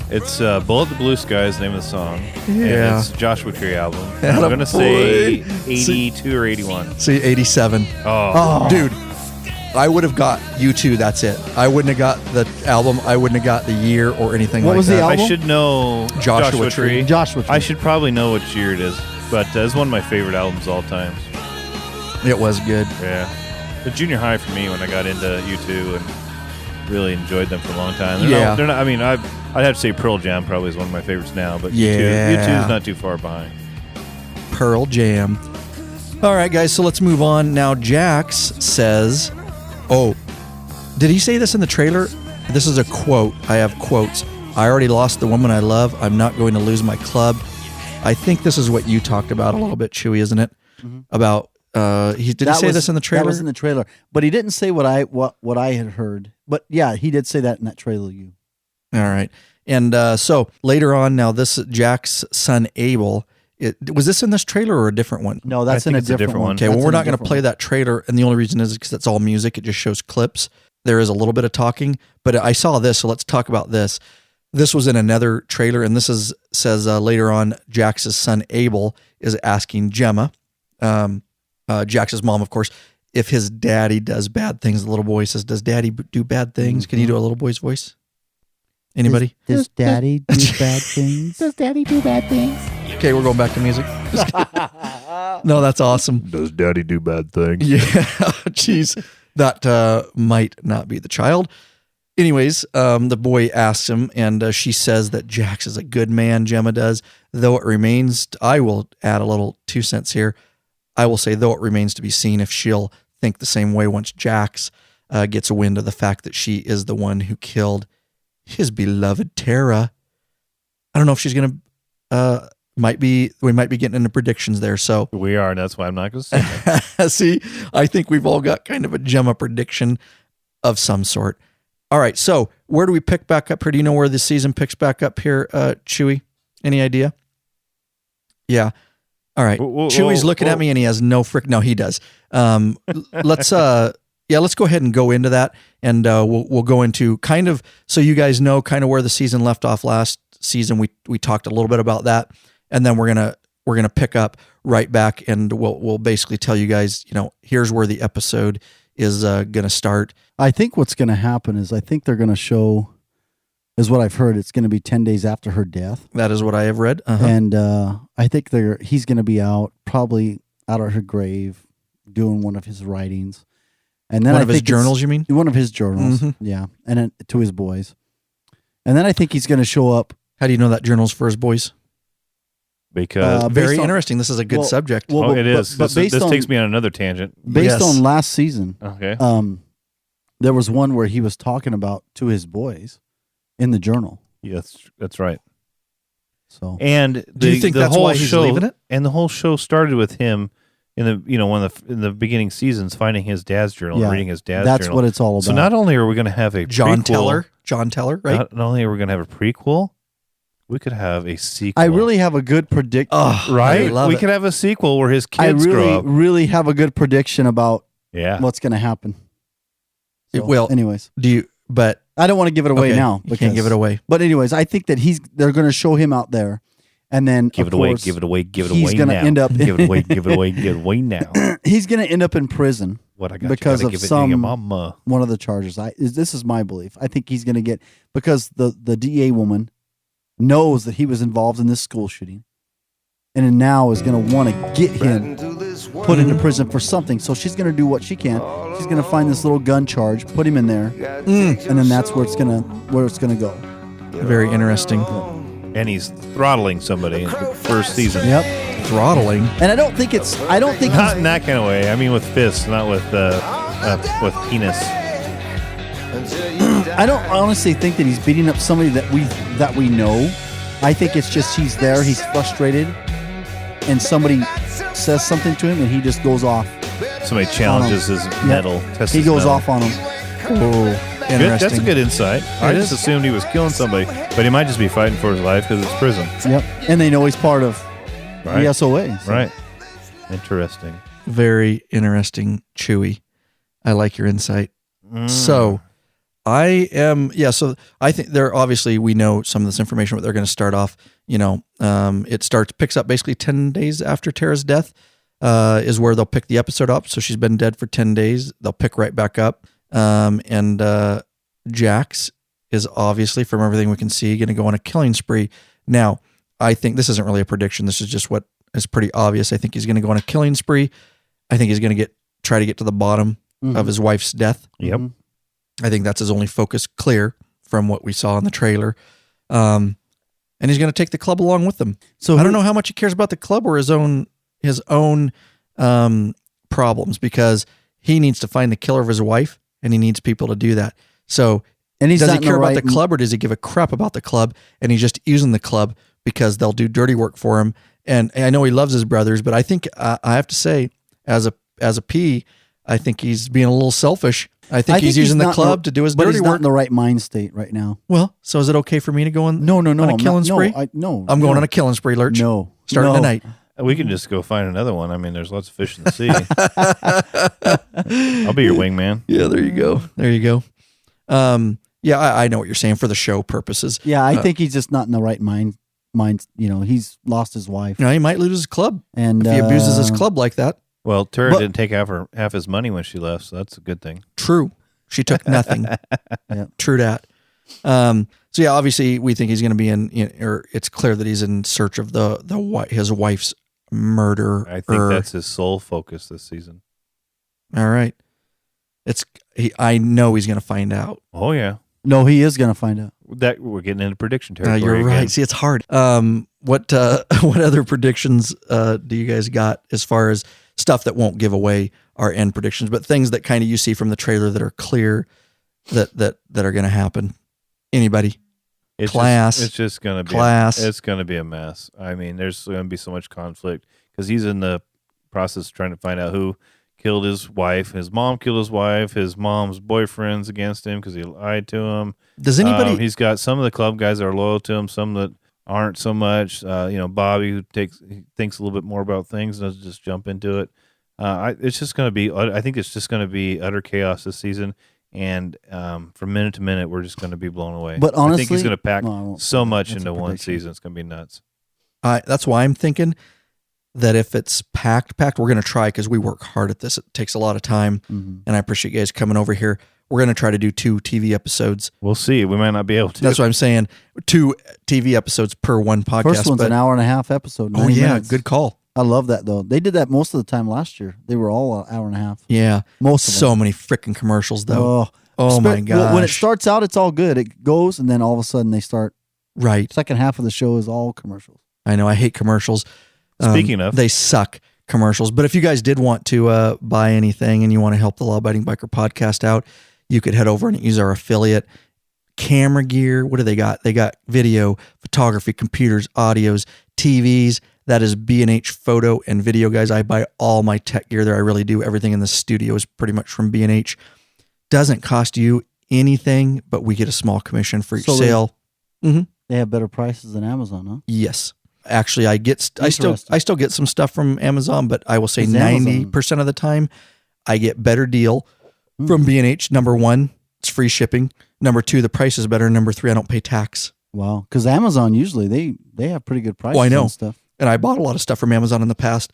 It's Bullet the Blue Sky is the name of the song. Yeah. And it's Joshua Tree album. I'm going to say 82 or 81. See, 87. Oh. Dude, I would have got U2, that's it. I wouldn't have got the album. I wouldn't have got the year or anything what like was that. The album? I should know Joshua Tree. Joshua Tree. I should probably know which year it is, but it's one of my favorite albums of all times. It was good. Yeah. The junior high for me when I got into U2 and really enjoyed them for a long time. They're not, I mean, I'd have to say Pearl Jam probably is one of my favorites now, but U2 is not too far behind. Pearl Jam. All right, guys, so let's move on. Now, Jax says, did he say this in the trailer? This is a quote. I have quotes. I already lost the woman I love. I'm not going to lose my club. I think this is what you talked about a little bit, Chewy, isn't it? Mm-hmm. About, did he say this in the trailer? That was in the trailer, but he didn't say what I had heard. But yeah, he did say that in that trailer. All right. And so later on, now this Jack's son Abel, was this in this trailer or a different one? No, that's in a different one. Okay, well, we're not going to play that trailer, and the only reason is because it's all music. It just shows clips. There is a little bit of talking, but I saw this, so let's talk about this. This was in another trailer, and this says later on, Jax's son Abel is asking Gemma, Jax's mom, of course, if his daddy does bad things. The little boy says, "Does daddy do bad things?" Mm-hmm. Can you do a little boy's voice? Anybody? Does daddy do bad things? Does daddy do bad things? Okay, we're going back to music. No, that's awesome. Does daddy do bad things? Yeah, jeez. That might not be the child. Anyways, the boy asks him, and she says that Jax is a good man, Gemma does. Though it remains, I will add a little 2 cents here. I will say, though it remains to be seen if she'll think the same way once Jax gets a wind of the fact that she is the one who killed his beloved Tara. I don't know if she's going to, we might be getting into predictions there. So we are, and that's why I'm not going to say that. See, I think we've all got kind of a Gemma prediction of some sort. All right, so where do we pick back up here? Do you know where the season picks back up here, Chewy? Any idea? Yeah. All right. Chewy's looking at me and he has no no, he does. Let's go ahead and go into that, and we'll go into kind of, so you guys know kind of where the season left off last season. We talked a little bit about that, and then we're gonna pick up right back, and we'll basically tell you guys, here's where the episode is gonna start. I think what's gonna happen is I think they're gonna show, is what I've heard, it's gonna be 10 days after her death. That is what I have read. Uh-huh. And I think he's gonna be probably out of her grave doing one of his writings. And then one of his journals, you mean? One of his journals, yeah, and then, to his boys. And then I think he's going to show up. How do you know that journal's for his boys? Because very interesting. This is a good subject. Well, it is. But this takes me on another tangent. Based on last season, okay. There was one where he was talking about to his boys in the journal. Yes, that's right. So, and do you think the that's whole why he's show, leaving it? And the whole show started with him in the beginning seasons, finding his dad's journal, and reading his dad's journal. That's what it's all about. So not only are we going to have a John prequel, Teller, right? Not only are we going to have a prequel, we could have a sequel. I really have a good prediction. Right? We could have a sequel where his kids grow up. I really have a good prediction about what's going to happen. So, well, anyways. But I don't want to give it away now. You can't give it away. But anyways, I think that they're going to show him out there, and then give it away now. Give it away now. He's going to end up in prison. What I got because you of give it to your mama. One of the charges. This is my belief. I think he's going to get, because the DA woman knows that he was involved in this school shooting, and now is going to want to get him put into prison for something. So she's going to do what she can. She's going to find this little gun charge, put him in there, and then that's where it's going to go. Very interesting. And he's throttling somebody in the first season. Yep, throttling. And I don't think not in that kind of way. I mean, with fists, not with penis. I don't honestly think that he's beating up somebody that we know. I think it's just he's there, he's frustrated, and somebody says something to him, and he just goes off. Somebody challenges his metal. He goes off on him. Oh, good. That's a good insight. I just assumed he was killing somebody, but he might just be fighting for his life because it's prison. Yep, and they know he's part of the SOA. So. Right. Interesting. Very interesting, Chewy. I like your insight. So so I think obviously we know some of this information, but they're going to start off, picks up basically 10 days after Tara's death, is where they'll pick the episode up. So she's been dead for 10 days. They'll pick right back up. And Jax is obviously, from everything we can see, going to go on a killing spree. Now, I think this isn't really a prediction. This is just what is pretty obvious. I think he's going to go on a killing spree. I think he's going to try to get to the bottom of his wife's death. Yep. I think that's his only focus, clear from what we saw in the trailer. And he's going to take the club along with him. So I don't know how much he cares about the club or his own problems, because he needs to find the killer of his wife, and he needs people to do that. So, does he care about the club, or does he give a crap about the club, and he's just using the club because they'll do dirty work for him? And I know he loves his brothers, but I think I have to say, as a P, I think he's being a little selfish. I think he's using the club to do his dirty work. But he's not in the right mind state right now. Well, so is it okay for me to go on? No. On a killing spree? I'm going on a killing spree, Lurch. No. Starting tonight. We can just go find another one. I mean, there's lots of fish in the sea. I'll be your wingman. Yeah, there you go. I know what you're saying for the show purposes. Yeah, I think he's just not in the right mind. He's lost his wife. He might lose his club, and if he abuses his club like that. Well, Tara didn't take half his money when she left, so that's a good thing. True. She took nothing. True that. So yeah, obviously we think he's going to be or it's clear that he's in search of his wife's murder. I think that's his sole focus this season. All right. I know he's going to find out. Oh yeah. No, he is going to find out. That we're getting into prediction territory. You're right. Again. See, it's hard. What other predictions do you guys got as far as stuff that won't give away our end predictions, but things that kind of you see from the trailer that are clear that are going to happen? Anybody? It's just going to be it's going to be a mess. I mean, there's going to be so much conflict because he's in the process of trying to find out who killed his wife. His mom killed his wife. His mom's boyfriend's against him because he lied to him. Does anybody? He's got some of the club guys that are loyal to him, some that aren't so much. Bobby, who thinks a little bit more about things, doesn't just jump into it. It's just going to be. I think it's just going to be utter chaos this season, and from minute to minute, we're just going to be blown away. But honestly, I think he's going to pack so much into one season. It's going to be nuts. That's why I'm thinking that if it's packed, we're going to try, because we work hard at this. It takes a lot of time, and I appreciate you guys coming over here. We're going to try to do 2 TV episodes. We'll see. We might not be able to. That's what I'm saying. 2 TV episodes per one podcast. First one's an hour and a half episode. Oh, yeah. Minutes. Good call. I love that, though. They did that most of the time last year. They were all an hour and a half. Yeah. Most of them. So many freaking commercials, though. Oh my gosh. When it starts out, it's all good. It goes, and then all of a sudden they start. Right. Second half of the show is all commercials. I know. I hate commercials. Speaking of. They suck, commercials. But if you guys did want to buy anything and you want to help the Law Abiding Biker podcast out, you could head over and use our affiliate. Camera gear. What do they got? They got video, photography, computers, audios, TVs. That is B&H Photo and Video, guys. I buy all my tech gear there. I really do. Everything in the studio is pretty much from B&H. Doesn't cost you anything, but we get a small commission for each sale. They have better prices than Amazon, huh? Yes. Actually, I still get some stuff from Amazon, but I will say 90% of the time I get better deal from B&H. Number one, it's free shipping. Number 2, the price is better. Number 3, I don't pay tax. Wow. Because Amazon usually they have pretty good prices I know. and stuff. And I bought a lot of stuff from Amazon in the past.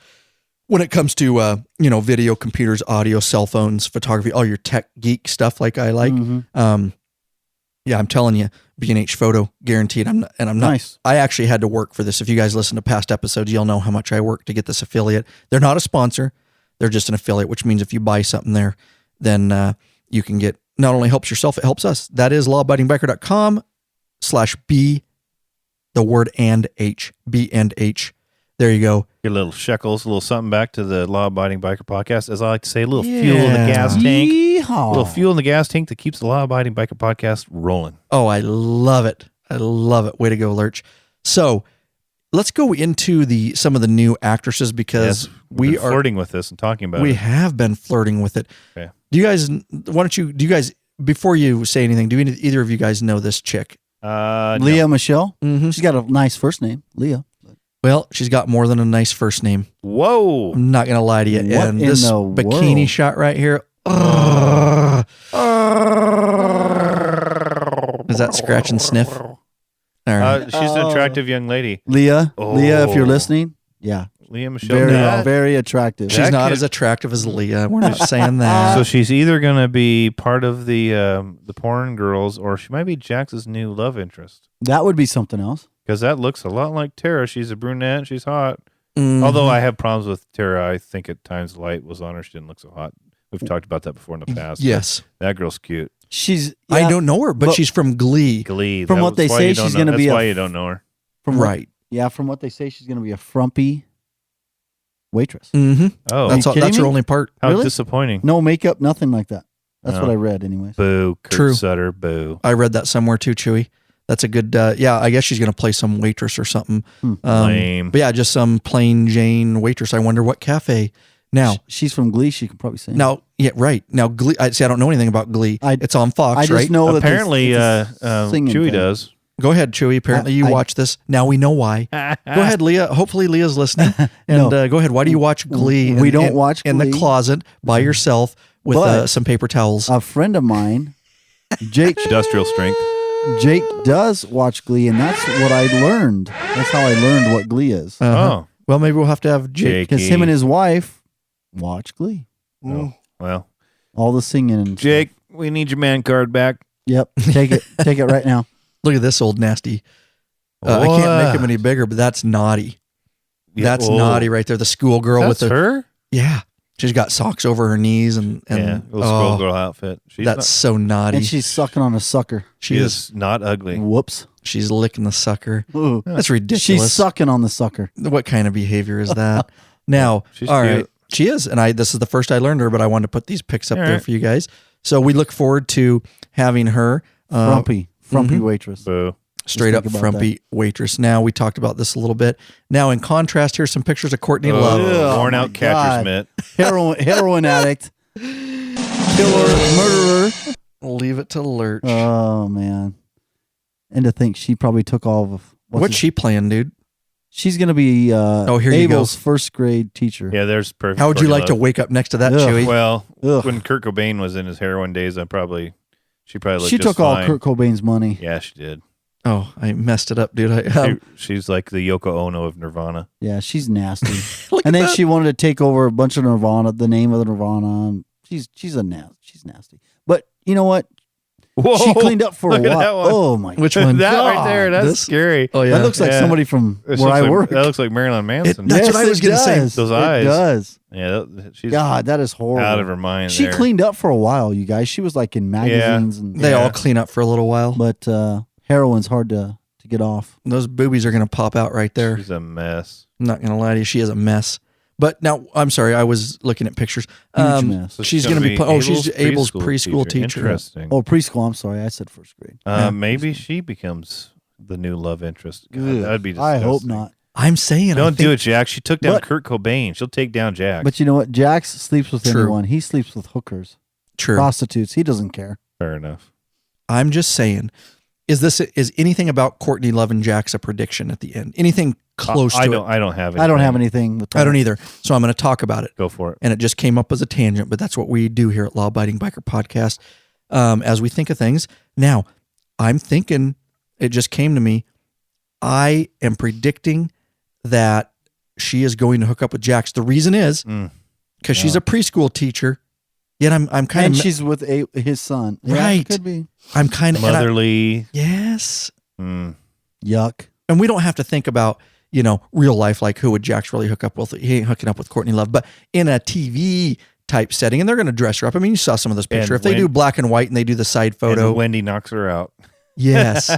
When it comes to video, computers, audio, cell phones, photography, all your tech geek stuff like I like. Yeah, I'm telling you, B&H Photo, guaranteed. I'm not. Nice. I actually had to work for this. If you guys listen to past episodes, you'll know how much I work to get this affiliate. They're not a sponsor. They're just an affiliate, which means if you buy something there, then you can get, not only helps yourself, it helps us. That is lawabidingbiker.com/B, the word and H, B and H. There you go. Your little shekels, a little something back to the Law Abiding Biker podcast. As I like to say, a little fuel in the gas tank. Yeehaw. A little fuel in the gas tank that keeps the Law Abiding Biker podcast rolling. Oh, I love it. I love it. Way to go, Lurch. So let's go into some of the new actresses because we are flirting with this and talking about it. We have been flirting with it. Okay. Do you guys, before you say anything, do either of you guys know this chick? Leah Michelle? Mm-hmm. She's got a nice first name, Leah. Well, she's got more than a nice first name. Whoa. I'm not going to lie to you. What and in this the bikini world? shot right here. Is that scratch and sniff? All right. She's an attractive young lady. Leah, if you're listening, yeah. Leah Michelle. Very, very attractive. She's not as attractive as Leah. We're not saying that. So she's either going to be part of the porn girls, or she might be Jax's new love interest. That would be something else. Because that looks a lot like Tara. She's a brunette. She's hot. Mm-hmm. Although I have problems with Tara. I think at times the light was on her. She didn't look so hot. We've talked about that before in the past. Yes. That girl's cute. I don't know her, but she's from Glee. Glee. From what they say, she's going to be That's why you don't know her. From right. From what they say, she's going to be a frumpy waitress. Mm-hmm. Oh. That's her only part. How Really? disappointing. No makeup, nothing like that. That's No. what I read anyways. Boo. Kurt True. Sutter. Boo. I read that somewhere too, Chewy. That's a good, I guess she's going to play some waitress or something. Lame. But yeah, just some plain Jane waitress. I wonder what cafe. Now, she's from Glee. She can probably say. Now, yeah, right. Now, Glee, I don't know anything about Glee. It's on Fox, I just right? know that Apparently, it's a singing Chewy thing. does. Go ahead, Chewy. Apparently, you watch this. Now we know why. Go ahead, Leah. Hopefully, Leah's listening. And go ahead. Why do you watch Glee? We don't watch in the Glee. closet by yourself with But some paper towels. A friend of mine, Jake, Industrial strength. Jake does watch Glee, and that's what I learned. That's how I learned what Glee is. Oh. Well, maybe we'll have to have Jake. Because him and his wife watch Glee. Oh. Well, all the singing and Jake, we need your man card back. Yep, take it right now. Look at this old nasty. I can't make him any bigger, but that's naughty. Yeah, That's naughty right there. The schoolgirl with That's the her? Yeah. She's got socks over her knees and little schoolgirl outfit. She's that's not, so naughty. And she's sucking on a sucker. she is not ugly. Whoops. She's licking the sucker. Ooh. That's ridiculous. She's sucking on the sucker. What kind of behavior is that? Now, She's all right, cute. she is, and this is the first I learned her, but I wanted to put these pics up All there right. for you guys. So we look forward to having her Frumpy waitress. Boo. straight up think about frumpy waitress. Now we talked about this a little bit. Now in contrast, here's some pictures of Courtney Love. Oh, worn my out catcher's God. mitt. Heroin addict, killer, murderer. Leave it to Lurch. Oh man! And to think she probably took all of What's she playing, dude? She's gonna be here you go. Abel's first grade teacher. Yeah, there's perfect. How would you Courtney like to Love. wake up next to that, Ugh. Chewy? Well, Ugh. when Kurt Cobain was in his heroin days, she probably looked She just took all fine. Kurt Cobain's money. Yeah, she did. Oh, I messed it up, dude. She's like the Yoko Ono of Nirvana. Yeah, she's nasty. Look And at then that. she wanted to take over a bunch of Nirvana, the name of the Nirvana. And she's she's nasty. But you know what? Whoa, She cleaned up for a look at that while. one. Oh my! Which one? that right God. there, that's This? scary. Oh yeah, That looks like Yeah. somebody from This where looks I like- work. That looks like Marilyn Manson. That's what I was gonna say. Those eyes. It does. Yeah, she's God, that is horrible. out of her mind. She there. cleaned up for a while, you guys. She was like in magazines and They Yeah. all clean up for a little while. but heroin's hard to get off. Those boobies are gonna pop out right there. She's a mess. I'm not gonna lie to you, she is a mess. But now, I'm sorry, I was looking at pictures. Huge mess. So she's gonna be. She's Abel's preschool preschool teacher. Interesting. Oh, preschool. I'm sorry, I said first grade. Maybe she becomes the new love interest. God, Ugh, that'd be I disgusting. hope not. I'm saying, Don't do think- it, Jack. She took down But- Kurt Cobain. She'll take down Jack. But you know what? Jax sleeps with True. anyone. He sleeps with hookers, True. prostitutes. He doesn't care. Fair enough. I'm just saying. Is anything about Courtney Love and Jax a prediction at the end? Anything close I to don't. it? I don't have. I don't have anything. anything with that. I don't either. So I'm going to talk about it. Go for it. And it just came up as a tangent, but that's what we do here at Law Abiding Biker Podcast. as we think of things. Now, I'm thinking, it just came to me, I am predicting that she is going to hook up with Jax. The reason is because she's a preschool teacher. Yet I'm kind of, and she's with his son, right? Yeah, could be. I'm kind of motherly. Yes. Yuck. And we don't have to think about, real life, like who would Jax really hook up with? He ain't hooking up with Courtney Love, but in a TV type setting, and they're going to dress her up. I mean, you saw some of this picture. If they do black and white and they do the side photo, and Wendy knocks her out. Yes.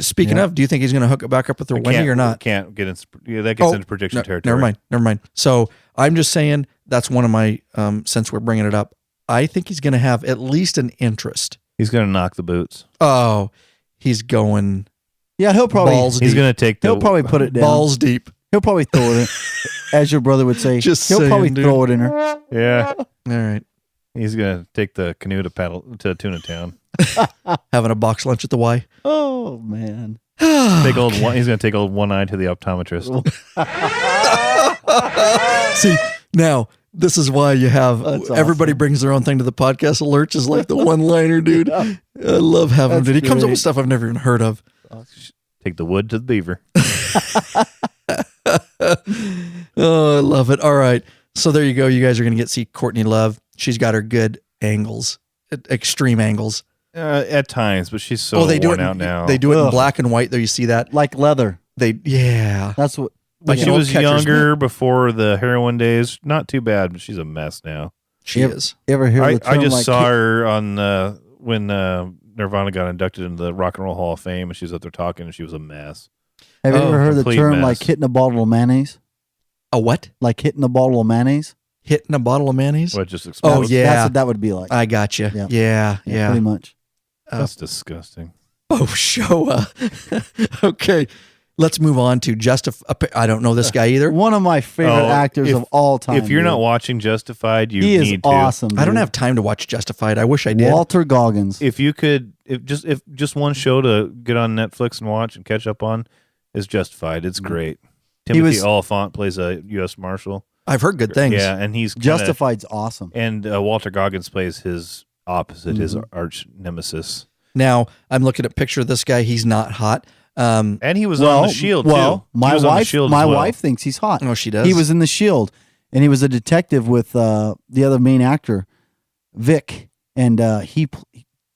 Speaking of, do you think he's going to hook it back up with her Wendy or not? Can't get into that gets into prediction territory. Never mind. So I'm just saying that's one of my. Since we're bringing it up, I think he's going to have at least an interest. He's going to knock the boots. Oh, he's going. Yeah, he'll probably. Balls he's deep. going to take. He'll probably put it down. Balls deep. He'll probably throw it in, as your brother would say. He'll probably throw it in her. Yeah. All right. He's going to take the canoe to paddle to Tuna Town. Having a box lunch at the Y. Oh man. He's going to take old one eye to the optometrist. See, now this is why you have everybody brings their own thing to the podcast. Alerts is like the one-liner, dude. I love having him. He comes up with stuff I've never even heard of. Take the wood to the beaver. Oh, I love it. All right. So there you go. You guys are going to see Courtney Love. She's got her good angles, extreme angles. At times, but she's so worn out now. They do it in black and white, though. You see that? Like leather. That's what. Like she was younger before the heroin days. Not too bad, but she's a mess now. She is. You ever hear the term I just saw her on when Nirvana got inducted into the Rock and Roll Hall of Fame, and she was up there talking, and she was a mess. Have you ever heard the term mess. like hitting a bottle of mayonnaise? A what? Like hitting a bottle of mayonnaise? Hitting a bottle of mayonnaise? What, just explodes? Oh, yeah. That's what that would be like. I got you. Yeah. Pretty much. That's disgusting. Oh, SOA. Okay. Let's move on to Justified. I don't know this guy either. One of my favorite actors of all time. If you're not watching Justified, he is need to. Awesome. Dude. I don't have time to watch Justified. I wish I did. Walter Goggins. If you could, if just one show to get on Netflix and watch and catch up on is Justified. It's great. Timothy Oliphant plays a U.S. Marshal. I've heard good things. Yeah, and he's Justified's awesome. And Walter Goggins plays his opposite, his arch nemesis. Now I'm looking at a picture of this guy. He's not hot. And he was on The Shield too. My wife thinks he's hot. Oh, she does. He was in The Shield, and he was a detective with the other main actor, Vic, and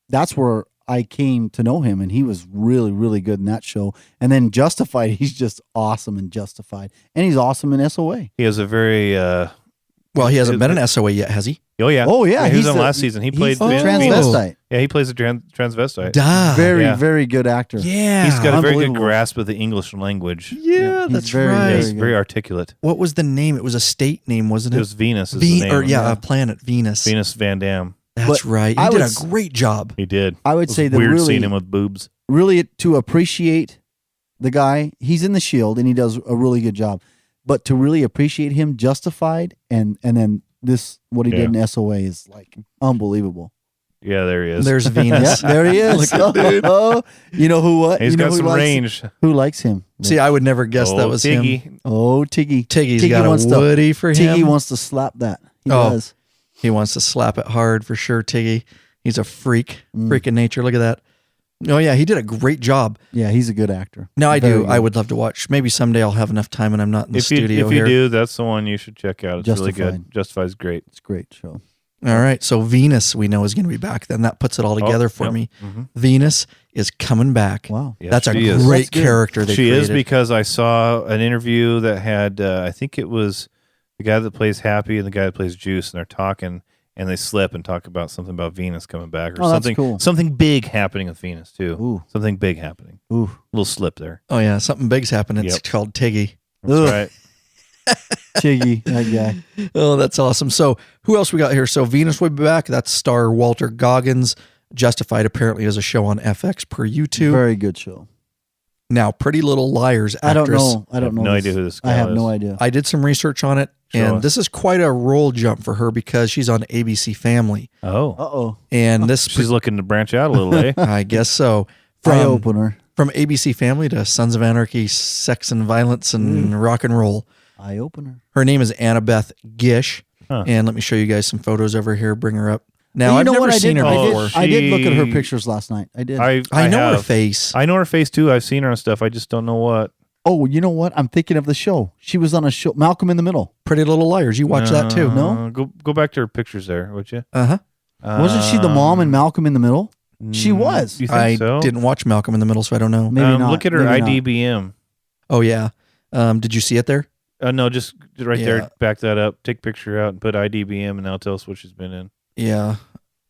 that's where I came to know him, and he was really, really good in that show. And then Justified, he's just awesome in Justified, and he's awesome in SOA. He has a very well, he hasn't been in SOA yet, has he? Oh yeah, he was in last season. He played the transvestite. Yeah, he plays a transvestite. Very good actor. Yeah, he's got a very good grasp of the English language. Yeah, that's right. He's very articulate. What was the name? It was a state name, wasn't it? It was Venus. The name. A planet Venus. Venus Van Dam. That's right. He did a great job. He did. I would say that weird really, seeing him with boobs. Really, to appreciate the guy, he's in The Shield and he does a really good job. But to really appreciate him, Justified, and then this what he did in SOA is like unbelievable. Yeah, there he is. There's Venus. Yeah, there he is. You know who? What? He's got some range. Who likes him? See, I would never guess that was Tiggy. him. Oh, Tiggy. Tiggy's got a woody for him. Tiggy wants to slap that. He does. He wants to slap it hard for sure. Tiggy. He's a freak in nature. Look at that. Oh yeah, he did a great job. Yeah, he's a good actor. No, I do. I would love to watch. Maybe someday I'll have enough time and I'm not in the studio If you do, that's the one you should check out. It's really good. Justified's great. It's a great show. All right, so Venus we know is going to be back. Then that puts it all together for me. Mm-hmm. Venus is coming back. Wow, yes, that's a great character. She is, because I saw an interview that had I think it was the guy that plays Happy and the guy that plays Juice, and they're talking. And they slip and talk about something about Venus coming back, or something. Cool. Something big happening with Venus too. Ooh. Something big happening. Ooh, a little slip there. Oh yeah, something big's happening. It's called Tiggy. That's right. Tiggy, that guy. Oh, that's awesome. So who else we got here? So Venus will be back. That's star Walter Goggins. Justified apparently is a show on FX per YouTube. Very good show. Now, Pretty Little Liars actress. I don't know. No idea who this guy is. I have no idea. I did some research on it, and this is quite a role jump for her because she's on ABC Family. Oh. Uh-oh. And this she's looking to branch out a little, eh? I guess so. Eye opener. From ABC Family to Sons of Anarchy, Sex and Violence, and Rock and Roll. Eye opener. Her name is Annabeth Gish. Huh. And let me show you guys some photos over here. Bring her up. Now, Well, I've never seen her before. I did look at her pictures last night. I did. I know her face. I know her face too. I've seen her on stuff. I just don't know what. Oh, you know what? I'm thinking of the show. She was on a show, Malcolm in the Middle. Pretty Little Liars. You watch that too? No? Go back to her pictures there, would you? Uh-huh. Wasn't she the mom in Malcolm in the Middle? She was. You think I so? didn't watch Malcolm in the Middle, so I don't know. Maybe not. Look at her Maybe IDBM. Oh, yeah. Did you see it there? No, just right Yeah. there. Back that up. Take a picture out and put IDBM, and that'll tell us what she's been in. Yeah.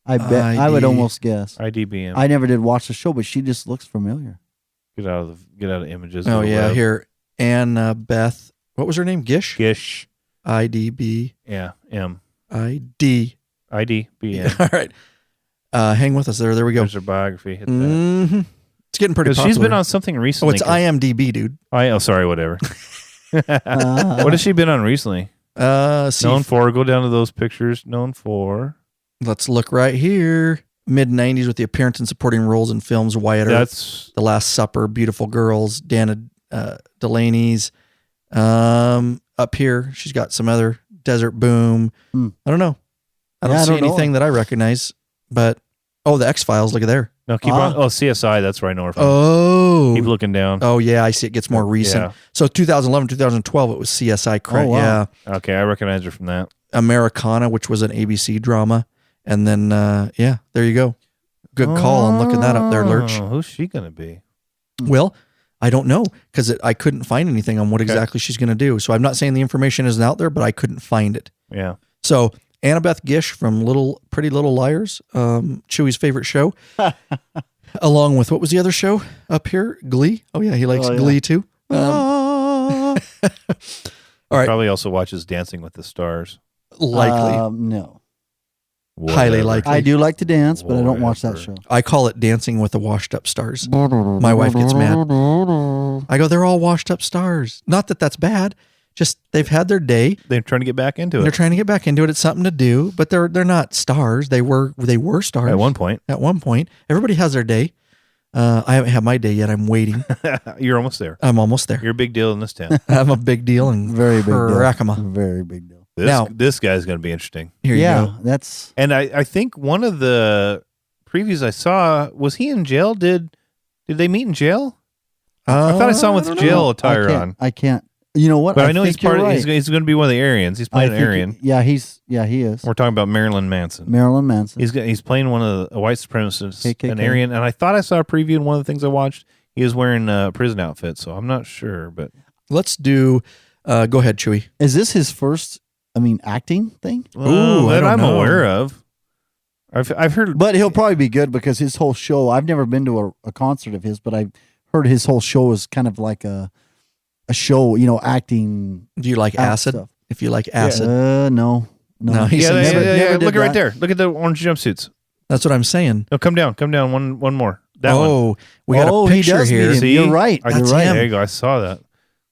I bet. I would almost guess. IDBM. I never did watch the show, but she just looks familiar. Get out of images. Oh, of the yeah. web. Here, Ann Beth. What was her name? Gish? Gish. IDB. Yeah. M. ID. IDBM. All right. Hang with us there. There we go. There's her biography. Hit that. Mm-hmm. It's getting pretty popular. She's been on something Oh, recently. it's IMDb, dude. Sorry, whatever. What has she been on recently? Known for. Go down to those pictures. Known for. Let's look right here. Mid-90s with the appearance and supporting roles in films Wyatt Earp, The Last Supper, Beautiful Girls, Dana Delaney's. Up here, she's got some other Desert Boom. I don't know. I don't see anything that I recognize. But, the X-Files, look at there. No, keep on. Oh, CSI, that's where I know her from. Oh. Keep looking down. Oh, yeah, I see it gets more recent. Yeah. So 2011, 2012, it was CSI. Oh, wow. Yeah. Okay, I recognize her from that. Americana, which was an ABC drama. And then, there you go. Good call on looking that up there, Lurch. Who's she going to be? Well, I don't know because I couldn't find anything on what exactly she's going to do. So I'm not saying the information isn't out there, but I couldn't find it. Yeah. So Annabeth Gish from Pretty Little Liars, Chewy's favorite show, along with what was the other show up here? Glee. Oh yeah, he likes Glee too. All right. Probably also watches Dancing with the Stars. Likely. No. Whatever. Highly likely. I do like to dance, but I don't watch that show. I call it Dancing with the Washed Up Stars. My wife gets mad. I go, they're all washed up stars. Not that that's bad. Just they've had their day. They're trying to get back into it. They're trying to get back into it. It's something to do, but they're not stars. They were stars At one point. At one point, everybody has their day. I haven't had my day yet. I'm waiting. You're almost there. I'm almost there. You're a big deal in this town. I'm a big deal and Very big deal. Rackama. Very big deal. This guy's going to be interesting. Here you go. That's. And I think one of the previews I saw, was he in jail? Did they meet in jail? I thought I saw him with jail attire on. I can't. You know what? But I know he's think part. you're right. He's going to be one of the Aryans. He's playing an Aryan. He is. We're talking about Marilyn Manson. Marilyn Manson. He's playing one of the white supremacists, KKK. an Aryan. And I thought I saw a preview in one of the things I watched. He was wearing a prison outfit, so I'm not sure. But let's do. Go ahead, Chewy. Is this his first? Acting thing? Ooh, that I'm know. aware of. I've heard, but he'll probably be good because his whole show. I've never been to a concert of his, but I've heard his whole show is kind of like a show. Acting. Do you like acid? Stuff. If you like acid, no. He says yeah. did Look right that. there. Look at the orange jumpsuits. That's what I'm saying. No, come down. One more. That one. We got a he picture does here. meet him. See? You're right. That's You're right. him. There you go. I saw that.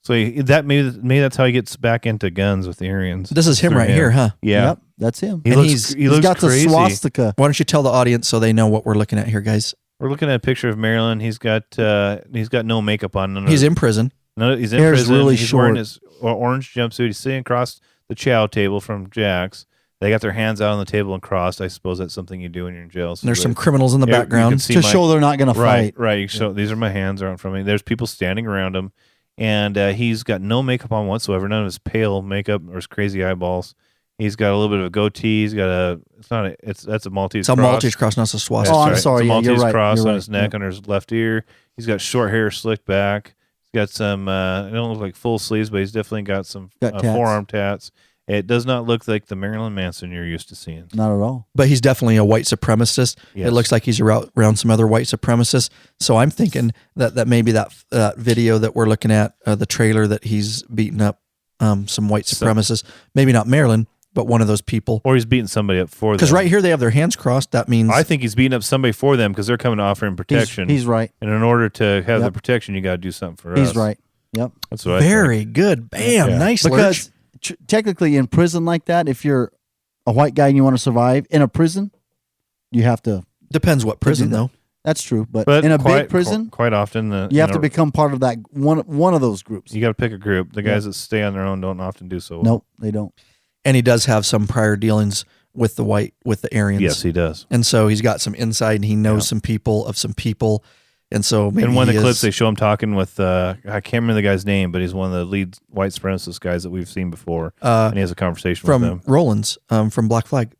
So maybe that's how he gets back into guns with the Aryans. This is him Through right here, huh? Yeah. Yep, that's him. He And looks He's got crazy. the swastika. Why don't you tell the audience so they know what we're looking at here, guys? We're looking at a picture of Marilyn. He's got no makeup on. He's in prison. No, he's in Hair's prison. really He's short. wearing his orange jumpsuit. He's sitting across the chow table from Jack's. They got their hands out on the table and crossed. I suppose that's something you do when you're in jail. So There's some criminals in the you background. can see To show they're not going to fight. Right. You show these are my hands out in front of me. There's people standing around him, and he's got no makeup on whatsoever. None of his pale makeup or his crazy eyeballs. He's got a little bit of a goatee. He's got that's a Maltese. It's a Maltese cross, not a swastika. Oh, I'm That's sorry. It's a Yeah, Maltese you're right. cross You're on right. his neck, under his left ear. He's got short hair slicked back. He's got some. It don't look like full sleeves, but he's definitely got some Got tats. forearm tats. It does not look like the Marilyn Manson you're used to seeing. Not at all. But he's definitely a white supremacist. Yes. It looks like he's around some other white supremacists. So I'm thinking that maybe that video that we're looking at, the trailer that he's beating up some white supremacists, maybe not Marilyn, but one of those people. Or he's beating somebody up for them. Because right here they have their hands crossed. That means I think he's beating up somebody for them because they're coming to offer him protection. He's right. And in order to have the Yep. protection, you got to do something for us. He's right. Yep. That's what I think. very good. Bam, Yeah. nice. Because technically in prison like that, if you're a white guy and you want to survive in a prison, you have to. Depends what prison that. though. That's true. But But in a quite, big prison, quite often, you have to become part of that one of those groups. You got to pick a group. The guys that stay on their own don't often do so well. Nope, they don't. And he does have some prior dealings with the Aryans. Yes, he does. And so he's got some insight, and he knows some people. And so maybe in one of the clips, they show him talking with, I can't remember the guy's name, but he's one of the lead white supremacist guys that we've seen before. And he has a conversation with them. From Rollins, from Black Flag.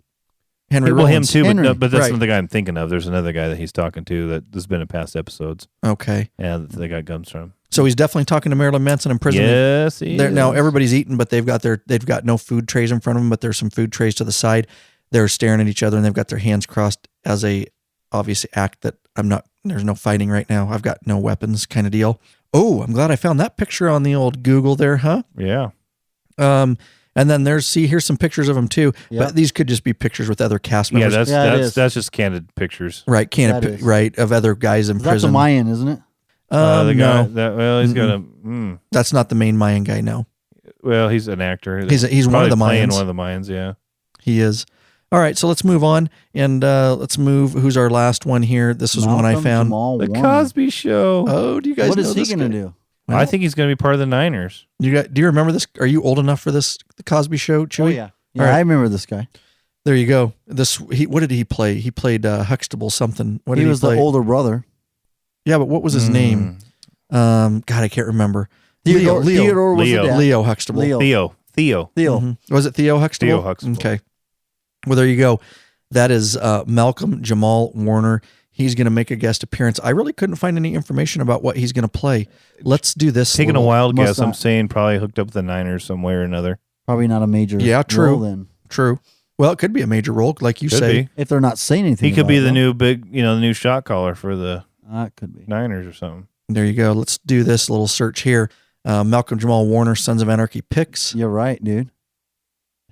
Henry well, Rollins. him too, but that's not the guy I'm thinking of. There's another guy that he's talking to that has been in past episodes. Okay. And they got guns from. So he's definitely talking to Marilyn Manson in prison. Yes, he is. Now everybody's eating, but they've got no food trays in front of them, but there's some food trays to the side. They're staring at each other, and they've got their hands crossed as a obvious act that there's no fighting right now. I've got no weapons kind of deal. Oh, I'm glad I found that picture on the old Google there, huh? Yeah. And then here's some pictures of them too. Yep. But these could just be pictures with other cast members. Yeah, that's just candid pictures. Right, right, of other guys in prison. That's a Mayan, isn't it? The guy, no. He's got a. That's not the main Mayan guy, no. Well, he's an actor. He's one of the Mayans. One of the Mayans, yeah. He is. All right, so let's move on, and let's move. Who's our last one here? This is one I found. The Cosby Show. Oh, do you guys know this? What is he going to do? Well, I think he's going to be part of the Niners. Do you remember this? Are you old enough for this? The Cosby Show, Chewy? Oh yeah, yeah. Right. I remember this guy. There you go. What did he play? He played Huxtable something. What did he was play? The older brother. Yeah, but what was his name? God, I can't remember. Theodore was Leo Huxtable. Theo. Mm-hmm. Was it Theo Huxtable? Theo Huxtable. Okay. Well, there you go. That is Malcolm Jamal Warner. He's going to make a guest appearance. I really couldn't find any information about what he's going to play. Let's do this. Taking a wild guess, I'm saying probably hooked up with the Niners some way or another. Probably not a major role then. True. Well, it could be a major role, like you say. Be. If they're not saying anything. He could be the new shot caller for the could be. Niners or something. There you go. Let's do this little search here. Malcolm Jamal Warner, Sons of Anarchy picks. You're right, dude.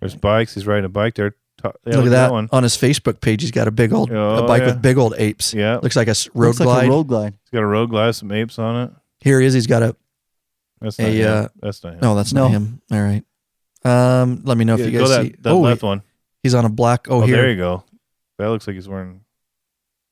There's bikes. He's riding a bike there. Look at that one. On his Facebook page. He's got a big old bike with big old apes. Yeah, looks like a road glide. Like a road glide. He's got a road glide, some apes on it. Here he is. He's got a. That's not him. That's not him. No, that's not him. All right. Let me know if you guys see. That left one. He's on a black. Oh, here. There you go. That looks like he's wearing.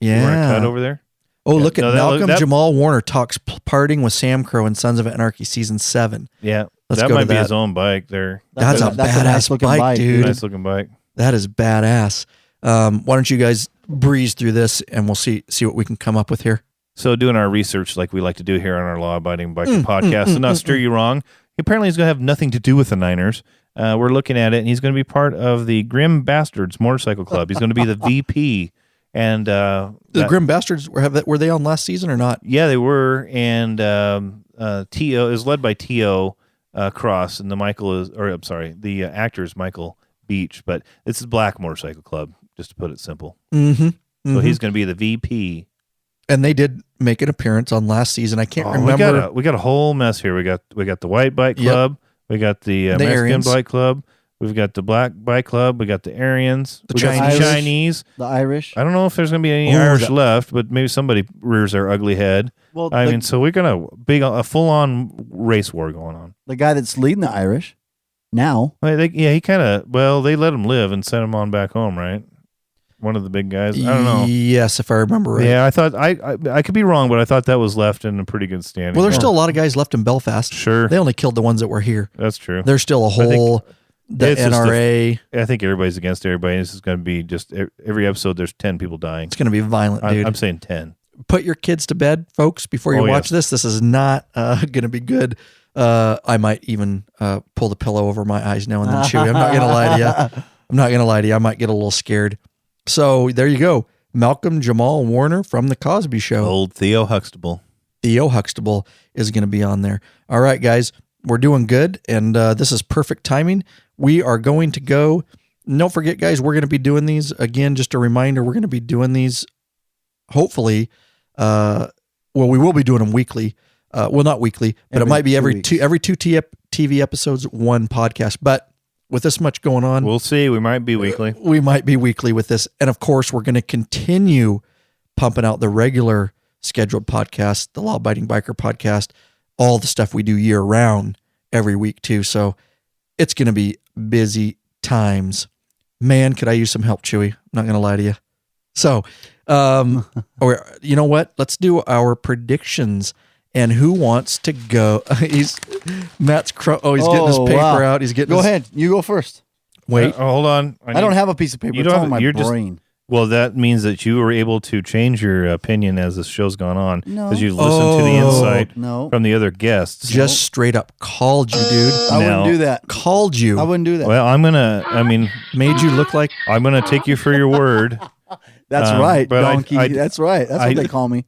Yeah. Wearing a cut over there. Oh, look at Malcolm Jamal Warner talks parting with Sam Crow in Sons of Anarchy season 7. Yeah, that might be his own bike there. That's a badass bike, dude. Nice looking bike. That is badass. Why don't you guys breeze through this and we'll see what we can come up with here. So doing our research like we like to do here on our Law Abiding Biker podcast, to not steer you wrong, apparently he's going to have nothing to do with the Niners. We're looking at it, and he's going to be part of the Grim Bastards Motorcycle Club. He's going to be the VP. And the Grim Bastards, were they on last season or not? Yeah, they were. And T.O. is led by T.O. Cross, and the actor is Michael Beach, but this is Black Motorcycle Club, just to put it simple. Mm-hmm. So he's going to be the VP. And they did make an appearance on last season. I can't remember. We got a whole mess here. We got the White Bike Club. We got the Mexican Aryans. Bike Club. We've got the Black Bike Club. We got the Aryans. The Chinese. The Irish. I don't know if there's going to be any Irish left, but maybe somebody rears their ugly head. Well, so we're going to a full-on race war going on. The guy that's leading the Irish now. He kind of, they let him live and sent him on back home, right? One of the big guys. I don't know. Yes, if I remember right. Yeah, I thought I could be wrong, but I thought that was left in a pretty good standing. Well, there's still a lot of guys left in Belfast. Sure. They only killed the ones that were here. That's true. There's still a whole NRA. I think everybody's against everybody. This is going to be just every episode. There's 10 people dying. It's going to be violent, dude. I'm saying 10. Put your kids to bed, folks, before you watch this. This is not going to be good. I might even pull the pillow over my eyes now and then, Chewy. I'm not going to lie to you. I might get a little scared. So there you go. Malcolm Jamal Warner from The Cosby Show. Old Theo Huxtable. Theo Huxtable is going to be on there. All right, guys. We're doing good, and this is perfect timing. We are going to go. Don't forget, guys, we're going to be doing these. Again, just a reminder, we're going to be doing these, hopefully. We will be doing them weekly. Not weekly, but it might be every two TV episodes, one podcast. But with this much going on, we'll see. We might be weekly. We might be weekly with this. And of course, we're going to continue pumping out the regular scheduled podcast, the Law Abiding Biker podcast, all the stuff we do year round every week too. So it's going to be busy times. Man, could I use some help, Chewy? I'm not going to lie to you. So, you know what? Let's do our predictions. And who wants to go? Matt's getting his paper out. He's getting. Go ahead. You go first. Wait. Hold on. I don't have a piece of paper. You It's don't all have, in my you're brain. Well, that means that you were able to change your opinion as the show's gone on. No. Because you've listened to the insight from the other guests. Just straight up called you, dude. I wouldn't do that. Called you. I wouldn't do that. Well, made you look like. I'm going to take you for your word. That's right, but donkey. That's right. That's what they call me.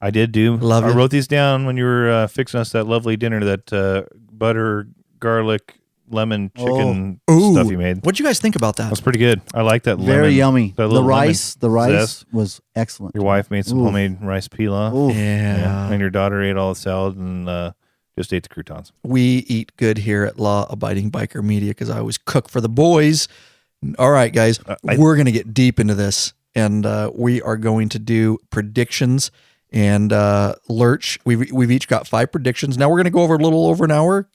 I did do. Love I it. wrote these down when you were fixing us that lovely dinner, that butter, garlic, lemon chicken stuff you made. What'd you guys think about that? That's pretty good. I like that. Very lemon, yummy. That The little rice zest. was excellent. Your wife made some Oof. homemade rice pilaf. Oof. Yeah. And your daughter ate all the salad and just ate the croutons. We eat good here at Law Abiding Biker Media because I always cook for the boys. All right, guys, we're going to get deep into this, and we are going to do predictions. And Lurch, we've each got 5 predictions. Now we're going to go over a little over an hour,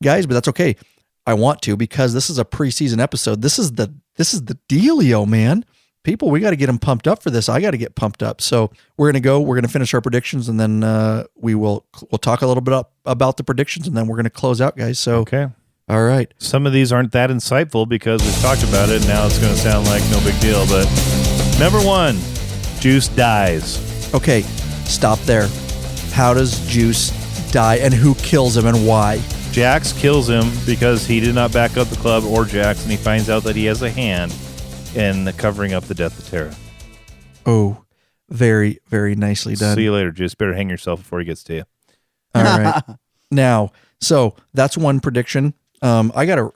guys, but that's okay. I want to because this is a preseason episode. This is the dealio, man. People, we got to get them pumped up for this. I got to get pumped up. So we're going to finish our predictions, and then we'll talk a little bit about the predictions, and then we're going to close out, guys. So okay. All right. Some of these aren't that insightful because we've talked about it, and now it's going to sound like no big deal. But number 1, Juice dies. Okay, stop there. How does Juice die, and who kills him, and why? Jax kills him because he did not back up the club or Jax, and he finds out that he has a hand in covering up the death of Tara. Oh, very, very nicely done. See you later, Juice. Better hang yourself before he gets to you. All right. Now, so that's one prediction. I gotta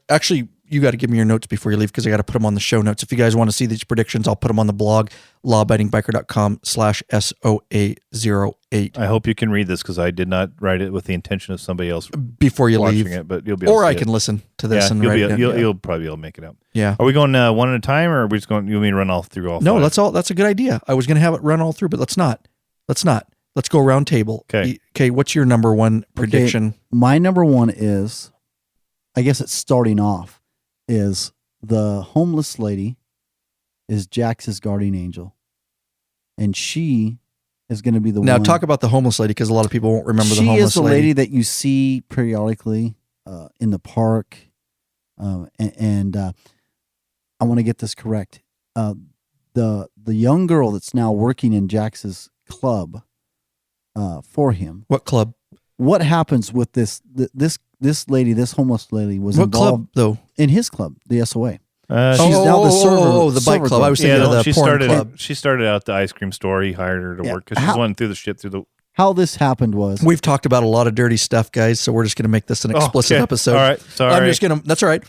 actually, you got to give me your notes before you leave because I got to put them on the show notes. If you guys want to see these predictions, I'll put them on the blog, lawabidingbiker.com/SOA08. I hope you can read this because I did not write it with the intention of somebody else before you watching leave it, but you'll be able or to I see can it. listen to this and you'll write it. You'll probably be able to make it up. Yeah. Are we going one at a time, or are we just going? You want me to run all through all? No, 5? that's a good idea. I was going to have it run all through, but let's not. Let's go round table. Okay. Okay. What's your number 1 prediction? Okay, my number 1 is, I guess it's starting off, is the homeless lady is Jax's guardian angel. And she is going to be the one. Now talk about the homeless lady because a lot of people won't remember the homeless lady. She is the lady that you see periodically in the park. And I want to get this correct. The young girl that's now working in Jax's club for him. What club? What happens with this lady, this homeless lady was what involved club though? In his club, the SOA. She's now the server. The bike club. I was thinking of the porn club. She started out at the ice cream store. He hired her to work because she's one through the shit through the. How this happened was we've talked about a lot of dirty stuff, guys. So we're just going to make this an explicit episode. All right, sorry. I'm just going to. That's all right.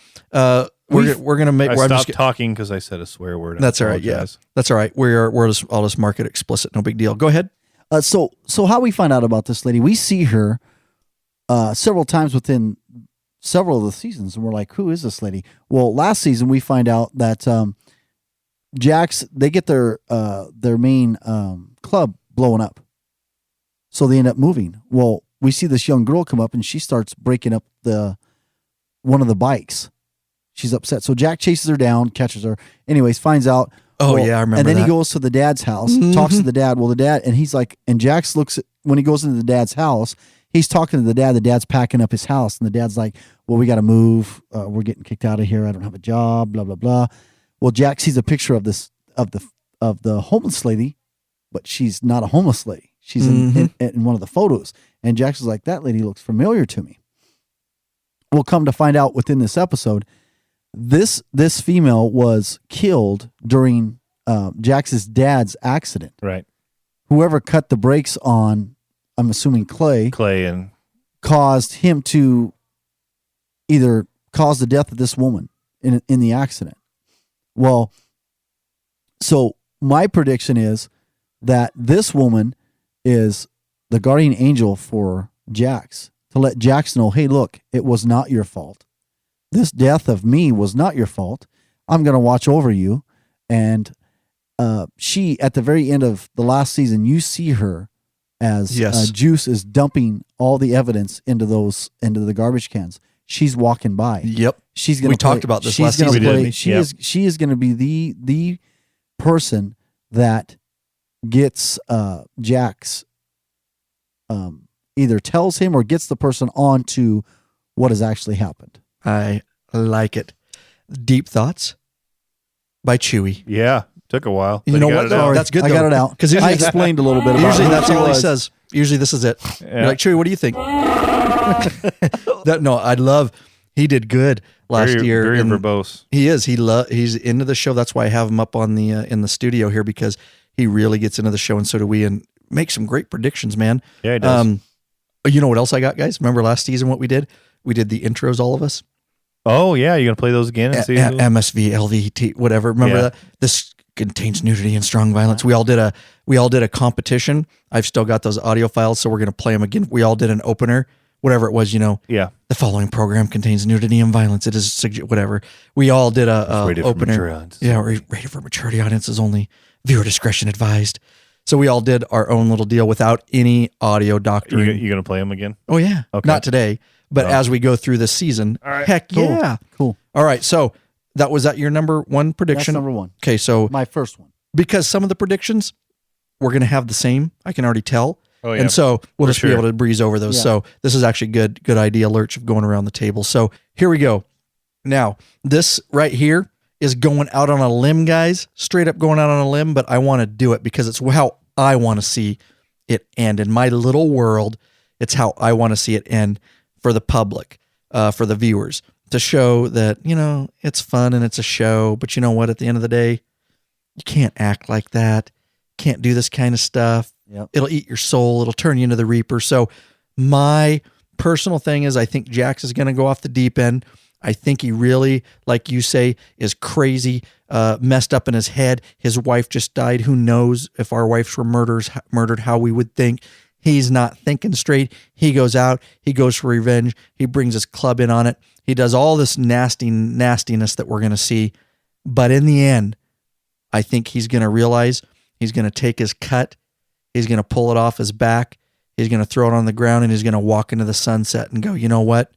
We're going to make. I stopped talking because I said a swear word. That's all right. Yeah, that's all right. I'll just mark it explicit. No big deal. Go ahead. So how we find out about this lady? We see her several times within several of the seasons, and we're like, who is this lady? Well, last season we find out that Jax, they get their main club blowing up, so they end up moving. Well, we see this young girl come up and she starts breaking up one of the bikes. She's upset, so Jack chases her down, catches her. Anyways, finds out. Oh yeah, I remember. And then that. he goes to the dad's house, talks to the dad. Well, the dad, and he's like, and Jax looks at, when he goes into the dad's house, he's talking to the dad. The dad's packing up his house, and the dad's like, well, we got to move. We're getting kicked out of here. I don't have a job. Blah blah blah. Well, Jack sees a picture of the homeless lady, but she's not a homeless lady. She's in one of the photos, and Jax is like, that lady looks familiar to me. We'll come to find out within this episode, this female was killed during Jax's dad's accident. Right. Whoever cut the brakes on, I'm assuming Clay and caused him to either cause the death of this woman in the accident. Well, so my prediction is that this woman is the guardian angel for Jax, to let Jax know, hey, look, it was not your fault. This death of me was not your fault. I'm going to watch over you. And she, at the very end of the last season, you see her as Juice is dumping all the evidence into the garbage cans. She's walking by. Yep. She's going to. We talked about this last season. She is going to be the person that gets Jax either tells him or gets the person on to what has actually happened. I like it. Deep Thoughts by Chewy. Yeah, took a while. You know what? Sorry, That's good. I got it out because I explained a little bit. About usually it. that's all he says. Usually this is it. Yeah. You're like, Chewy, what do you think? He did good last year. Very and verbose. He is. He's into the show. That's why I have him up on the in the studio here, because he really gets into the show, and so do we, and make some great predictions, man. Yeah, he does. You know what else I got, guys? Remember last season what we did? We did the intros, all of us. Oh yeah, you gonna play those again? And see MSV, LVT, whatever. Remember that? This contains nudity and strong violence. We all did a competition. I've still got those audio files, so we're gonna play them again. We all did an opener, whatever it was. Yeah. The following program contains nudity and violence. It is whatever. We all did a rated opener. for mature audiences. Yeah, rated for maturity audiences only. Viewer discretion advised. So we all did our own little deal without any audio doctoring. You gonna play them again? Oh yeah, Okay. not today, but as we go through this season. All right. Heck yeah, cool. All right, so was that your number one prediction? That's number one. Okay, so My first one. because some of the predictions we're going to have the same, I can already tell. Oh, yeah. And so we'll For just be able to breeze over those. Yeah. So this is actually good idea, Lurch, of going around the table. So here we go. Now, this right here is going out on a limb, guys. Straight up going out on a limb, but I want to do it because it's how I want to see it end. In my little world, it's how I want to see it end for the public, for the viewers, to show that, it's fun and it's a show, but you know what? At the end of the day, you can't act like that. Can't do this kind of stuff. Yep. It'll eat your soul. It'll turn you into the Reaper. So my personal thing is I think Jax is going to go off the deep end. I think he really, like you say, is crazy, messed up in his head. His wife just died. Who knows if our wives were murdered, how we would think. He's not thinking straight. He goes out. He goes for revenge. He brings his club in on it. He does all this nastiness that we're going to see. But in the end, I think he's going to realize he's going to take his cut. He's going to pull it off his back. He's going to throw it on the ground, and he's going to walk into the sunset and go, you know what?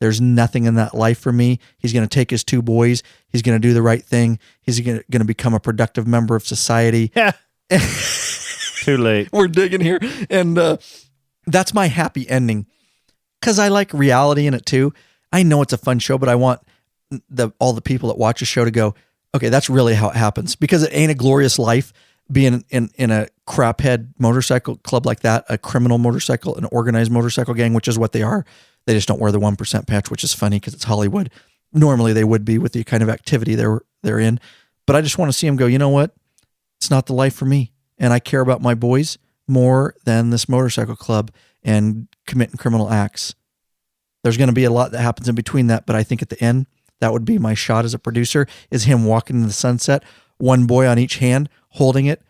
There's nothing in that life for me. He's going to take his two boys. He's going to do the right thing. He's going to become a productive member of society. Yeah. Too late. We're digging here. And that's my happy ending, because I like reality in it too. I know it's a fun show, but I want all the people that watch a show to go, okay, that's really how it happens, because it ain't a glorious life being in a craphead motorcycle club like that, a criminal motorcycle, an organized motorcycle gang, which is what they are. They just don't wear the 1% patch, which is funny because it's Hollywood. Normally they would be with the kind of activity they're in. But I just want to see them go, you know what? It's not the life for me. And I care about my boys more than this motorcycle club and committing criminal acts. There's going to be a lot that happens in between that. But I think at the end, that would be my shot as a producer, is him walking in the sunset, one boy on each hand, holding it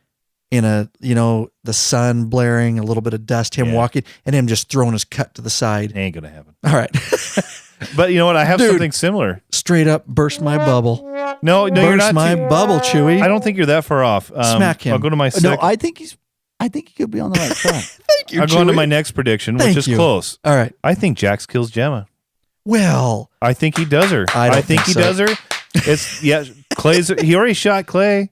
in the sun blaring, a little bit of dust, him walking, and him just throwing his cut to the side. Ain't gonna happen. All right. But you know what? I have something similar. Straight up burst my bubble. No, burst you're not. my bubble, Chewy. I don't think you're that far off. Smack him. I'll go to my No, I think he could be on the right track. Thank you, I'll go Chewy. into my next prediction, which is close. All right. I think Jax kills Gemma. Well, I think he does her. I don't think he so. does her. He already shot Clay.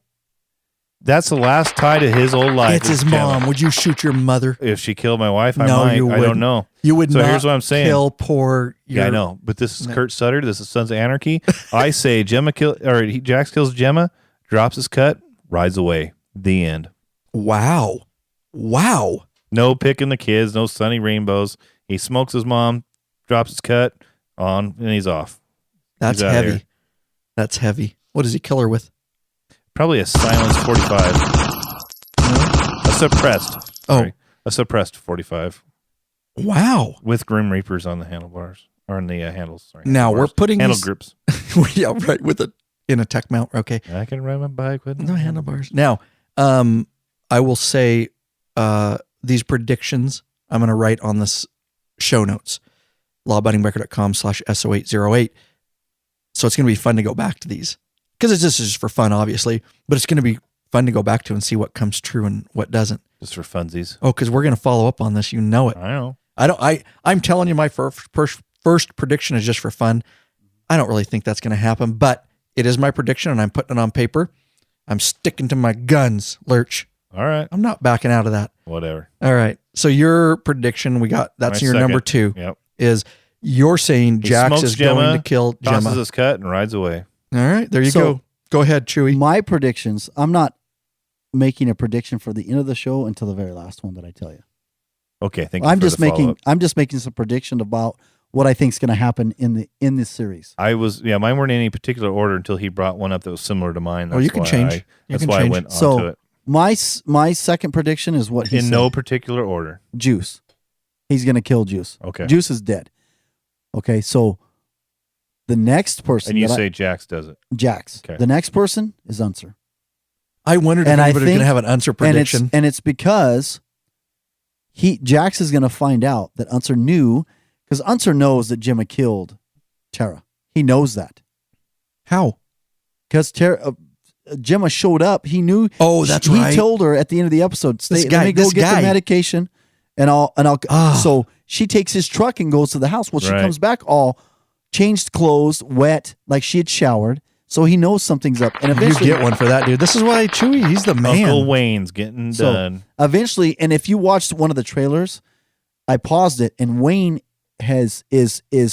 That's the last tie to his old life. It's his mom. Would you shoot your mother? If she killed my wife, I No, might. you I wouldn't. don't know. You would So not here's what I'm saying. kill poor. Yeah, I know. But this is Kurt Sutter. This is Sons of Anarchy. I say Jax kills Gemma, drops his cut, rides away. The end. Wow. No picking the kids, no sunny rainbows. He smokes his mom, drops his cut on, and he's off. That's He's outta here. heavy. That's heavy. What does he kill her with? Probably a silenced 45. A suppressed. Sorry. A suppressed 45. Wow. With Grim Reapers on the handlebars. Or on the handles. Sorry. Now we're putting handle these- grips. Yeah, right. In a tech mount. Okay. I can ride my bike with no handlebars. Now, I will say these predictions I'm going to write on this show notes, lawabidingbiker.com/SO808. So it's going to be fun to go back to these, because this is just for fun, obviously, but it's going to be fun to go back to and see what comes true and what doesn't. Just for funsies. Oh, because we're going to follow up on this. You know it. I know. I'm telling you, my first prediction is just for fun. I don't really think that's going to happen, but it is my prediction, and I'm putting it on paper. I'm sticking to my guns, Lurch. All right. I'm not backing out of that. Whatever. All right. So your prediction, that's My your number second. 2. Yep. Is you're saying He Jax smokes is Gemma, going to kill tosses Gemma. his cut and rides away. All right, there you So, go. Go ahead, Chewy. My predictions. I'm not making a prediction for the end of the show until the very last one that I tell you. Okay, thank you. I'm for just the follow-up. I'm just making some prediction about what I think is going to happen in this series. Mine weren't in any particular order until he brought one up that was similar to mine. You can change. That's why I went onto it. My second prediction is what he said. In no particular order. Juice. He's going to kill Juice. Okay. Juice is dead. Okay, so the next person. And you say Jax does it. Jax. Okay. The next person is Unser. I wondered if anybody was going to have an Unser prediction. And it's because Jax is going to find out that Unser knew, because Unser knows that Gemma killed Tara. He knows that. How? Because Gemma showed up. He knew. Oh, that's right. He told her at the end of the episode, let me go this get guy. the medication, and I'll. So she takes his truck and goes to the house. Well, she comes back all changed clothes, wet, like she had showered. So he knows something's up. And eventually, you get one for that, dude. This is why Chewy, he's the man. Uncle Wayne's getting done. Eventually, and if you watched one of the trailers, I paused it, and Wayne is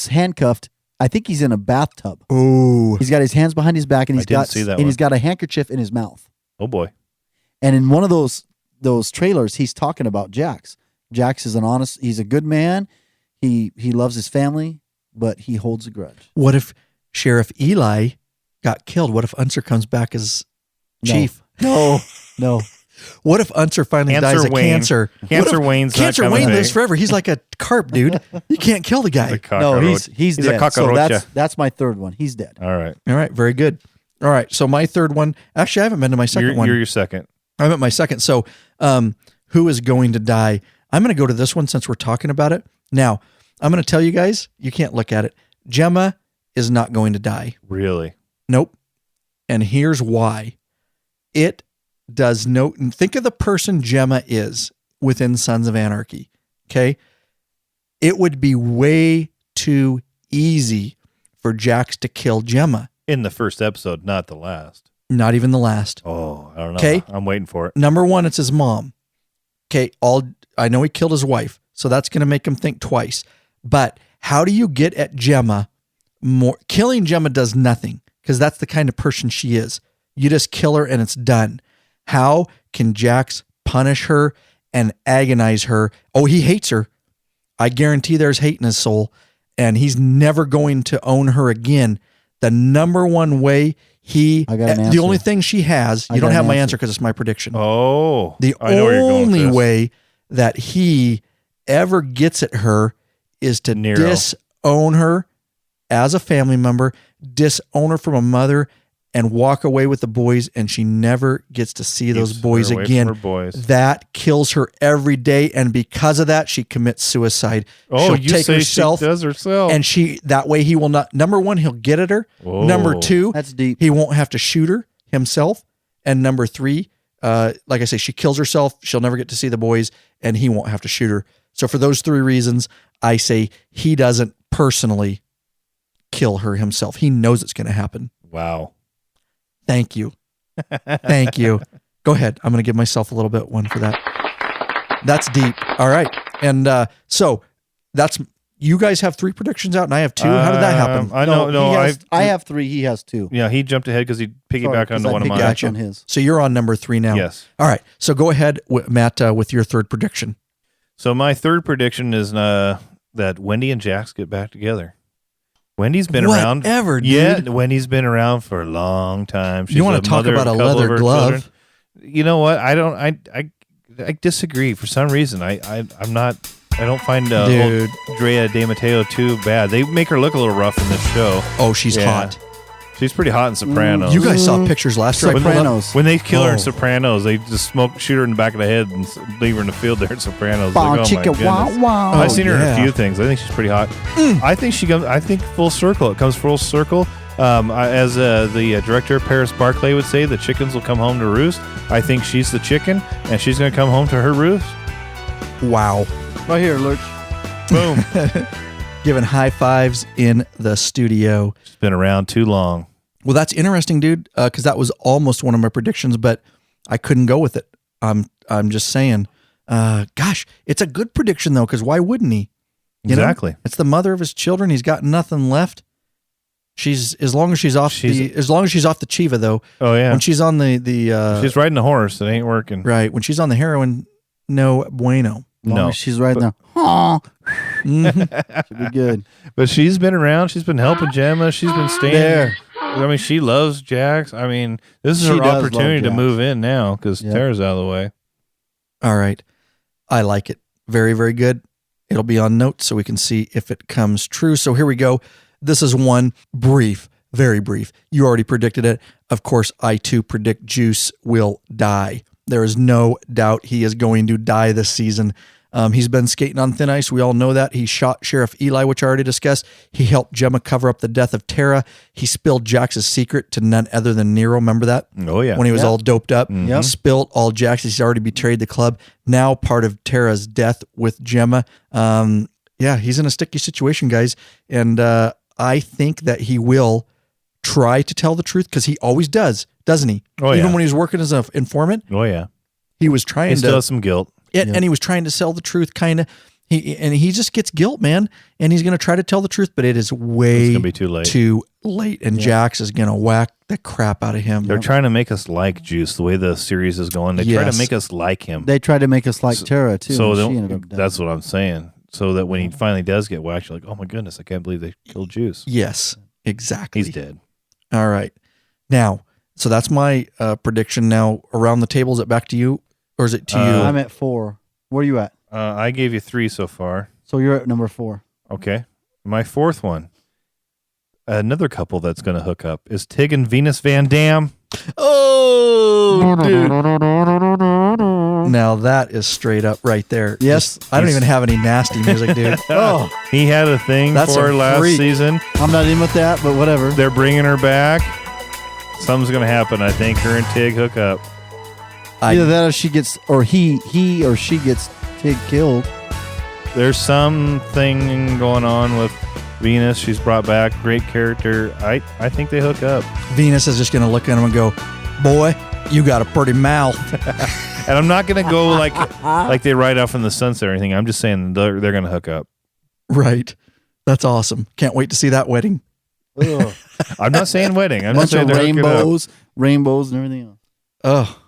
handcuffed. I think he's in a bathtub. Ooh. He's got his hands behind his back, and he's got a handkerchief in his mouth. Oh boy. And in one of those trailers, he's talking about Jax. Jax is he's a good man. He loves his family, but he holds a grudge. What if Sheriff Eli got killed? What if Unser comes back as chief? No. What if Unser finally dies of cancer? Cancer Wayne's not Cancer coming Wayne back. lives forever. He's like a carp, dude. You can't kill the guy. No, he's dead. a So cockroach. that's my third one. He's dead. All right. All right, very good. All right, so my third one. Actually, I haven't been to my second one. You're your second. I'm at my second. So, who is going to die? I'm going to go to this one since we're talking about it. Now, I'm going to tell you guys, you can't look at it. Gemma is not going to die. Really? Nope. And here's why. It does no. Think of the person Gemma is within Sons of Anarchy. Okay. It would be way too easy for Jax to kill Gemma. In the first episode, not the last. Not even the last. Oh, I don't know. Okay. I'm waiting for it. Number one, it's his mom. Okay. I know he killed his wife, so that's going to make him think twice. But how do you get at Gemma more? Killing Gemma does nothing because that's the kind of person she is. You just kill her and it's done. How can Jax punish her and agonize her? Oh, he hates her. I guarantee there's hate in his soul, and he's never going to own her again. The number one way the only thing she has, you don't have my answer because it's my prediction. Oh, the only way that he ever gets at her is to disown her as a family member, disown her from a mother, and walk away with the boys, and she never gets to see those boys again. That kills her every day, and because of that, she commits suicide. Oh, She'll take herself, she does herself, and that way he will not. Number one, he'll get at her. Whoa. Number two, that's deep. He won't have to shoot her himself. And number three, like I say, she kills herself. She'll never get to see the boys, and he won't have to shoot her. So for those three reasons, I say he doesn't personally kill her himself. He knows it's going to happen. Wow. Thank you. Thank you. Go ahead. I'm going to give myself a little bit one for that. That's deep. All right. And so you guys have 3 predictions out and I have 2. How did that happen? I have 3. He has 2. Yeah, he jumped ahead because he piggybacked onto one of mine. Gotcha. On his. So you're on number 3 now. Yes. All right. So go ahead, Matt, with your third prediction. So my third prediction is that Wendy and Jax get back together. Wendy's been around. Whatever, dude. Yeah, Wendy's been around for a long time. She's you want to talk about a leather glove? Children. You know what? I disagree for some reason. I don't find old Drea De Matteo too bad. They make her look a little rough in this show. Oh, she's hot. She's pretty hot in Sopranos. You guys saw pictures last year. Sopranos. When they kill her in Sopranos, they just shoot her in the back of the head and leave her in the field there in Sopranos. Like, oh my goodness. I've seen her in a few things. I think she's pretty hot. I think she comes. I think full circle. It comes full circle. As the director Paris Barclay would say, the chickens will come home to roost. I think she's the chicken, and she's going to come home to her roost. Wow! Right here, Lurch. Boom. Giving high fives in the studio. She's been around too long. Well, that's interesting, dude, because that was almost one of my predictions, but I couldn't go with it. I'm just saying. Gosh, it's a good prediction, though, because why wouldn't he? You exactly. know? It's the mother of his children. He's got nothing left. She's as long as she's off the Chiva though. Oh yeah. When she's on the she's riding a horse, it ain't working. Right. When she's on the heroin, no bueno. No, she's riding the. Should be good. But she's been around. She's been helping Gemma. She's been staying there. I mean, she loves Jax. I mean, this is She her does opportunity love to Jax. move in now because Tara's out of the way. All right. I like it. Very, very good. It'll be on notes so we can see if it comes true. So here we go. This is one brief, very brief. You already predicted it. Of course, I too predict Juice will die. There is no doubt he is going to die this season. He's been skating on thin ice. We all know that. He shot Sheriff Eli, which I already discussed. He helped Gemma cover up the death of Tara. He spilled Jax's secret to none other than Nero. Remember that? Oh, yeah. When he was all doped up. Mhm. Spilled all Jax's. He's already betrayed the club. Now part of Tara's death with Gemma. Yeah, he's in a sticky situation, guys. And I think that he will try to tell the truth because he always does, doesn't he? Oh, Even yeah. when he was working as an informant. Oh, yeah. He was trying He to. still has some guilt. And he was trying to sell the truth, kind of. He just gets guilt, man. And he's going to try to tell the truth, but it is way It's gonna be too late. Too late. And Jax is going to whack the crap out of him. They're trying to make us like Juice the way the series is going. They try to make us like him. They tried to make us like Tara too. So and that- she ended up dying. that's what I'm saying. So that when he finally does get whacked, you're like, oh my goodness, I can't believe they killed Juice. Yes, exactly. He's dead. All right. Now, so that's my prediction. Now, around the table, is it back to you? Or is it to you? I'm at 4. Where are you at? I gave you 3 so far. So you're at number 4. Okay. My 4th one. Another couple that's going to hook up is Tig and Venus Van Dam. Oh, dude. Now that is straight up right there. Yes. Just- I don't even have any nasty music, dude. Oh, he had a thing That's for her a last freak. season. I'm not in with that, but whatever. They're bringing her back. Something's going to happen. I think her and Tig hook up. Either that or she gets, or he or she gets Tig killed. There's something going on with Venus. She's brought back. Great character. I think they hook up. Venus is just going to look at him and go, boy, you got a pretty mouth. And I'm not going to go like they ride off in the sunset or anything. I'm just saying they're going to hook up. Right. That's awesome. Can't wait to see that wedding. Ugh. I'm not saying wedding. I'm Bunch just saying of they're hooking up. rainbows, and everything else. Oh,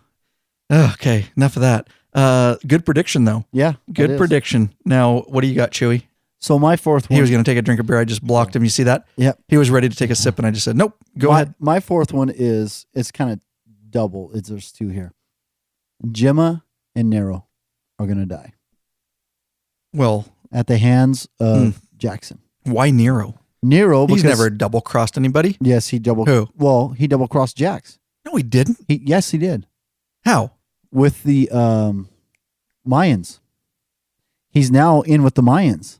okay. Enough of that. Good prediction, though. Yeah, Good prediction. Now, what do you got, Chewy? So my 4th one. He was going to take a drink of beer. I just blocked him. You see that? Yep. He was ready to take a sip, and I just said, nope, go ahead. My 4th one is, it's kind of double. There's 2 here. Gemma and Nero are going to die Well, at the hands of Jackson. why Nero? Nero, He's because never double-crossed anybody. yes, he double. Who? Well, he double crossed Jax. No, he didn't. Yes, he did How? with the Mayans. He's now in with the Mayans,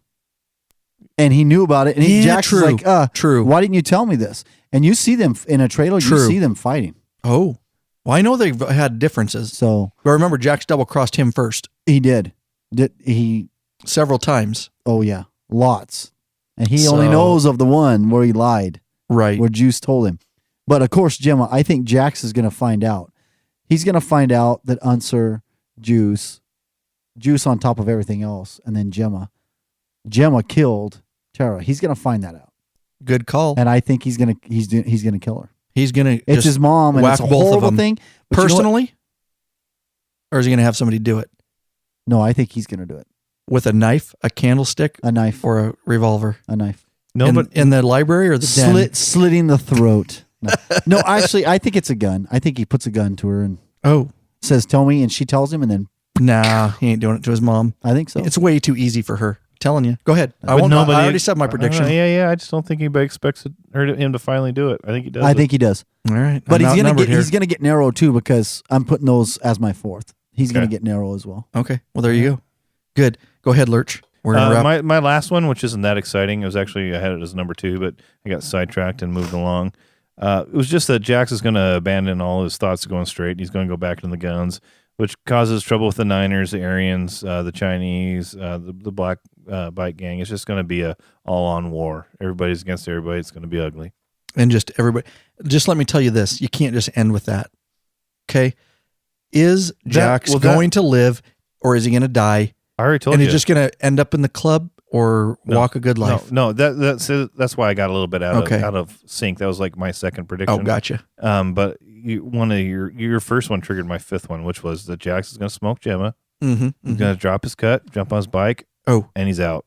and he knew about it. And Yeah, Jax is true. like, True. Why didn't you tell me this?" And you see them in a trailer. True. You see them fighting. Oh. Well, I know they've had differences. So But remember, Jax double-crossed him first he did. Did he? several times. Oh yeah, lots. And he So- only knows of the one where he lied, Right. where Juice told him. But of course, Gemma, I think Jax is going to find out. He's going to find out that Unser, Juice on top of everything else, and then Gemma killed Tara. He's going to find that out, Good call. and I think he's going to kill her. He's going to It's his mom, and whack it's a both of horrible them. thing. But you know what? Personally? Or is he going to have somebody do it? No, I think he's going to do it. With a knife, a candlestick, A knife, or a revolver? a knife. No, in, but in the library or the den? Slitting the throat. No, actually, I think it's a gun. I think he puts a gun to her and Oh, says, "Tell me," and she tells him, and then nah, he ain't doing it to his mom. I think so. It's way too easy for her. Telling you. Go ahead. I But won't. I nobody- already said my prediction. Yeah. I just don't think anybody expects him to finally do it. I think he does. I think he does. All right, But I'm he's gonna outnumbered get narrow too, because I'm putting those as my 4th. He's gonna Okay. get narrow as well. Okay. Well, there you go. Good. Go ahead, Lurch. We're gonna wrap. my last one, which isn't that exciting, it was actually I had it as number 2, but I got sidetracked and moved along. It was just that Jax is going to abandon all his thoughts of going straight. He's going to go back into the guns, which causes trouble with the Niners, the Aryans, the Chinese, the Black Bike Gang. It's just going to be a all-on war. Everybody's against everybody. It's going to be ugly. And just everybody. Just let me tell you this: you can't just end with that. Okay. Is Jax going to live, or is he going to die? I already told And you. he's just going to end up in the club, or walk a good life? No, that's why I got a little bit out of sync. That was like my second prediction. Oh, gotcha. But one of your first one triggered my fifth one, which was that Jax is going to smoke Gemma. Mm-hmm, He's going to drop his cut, jump on his bike. Oh, and he's out.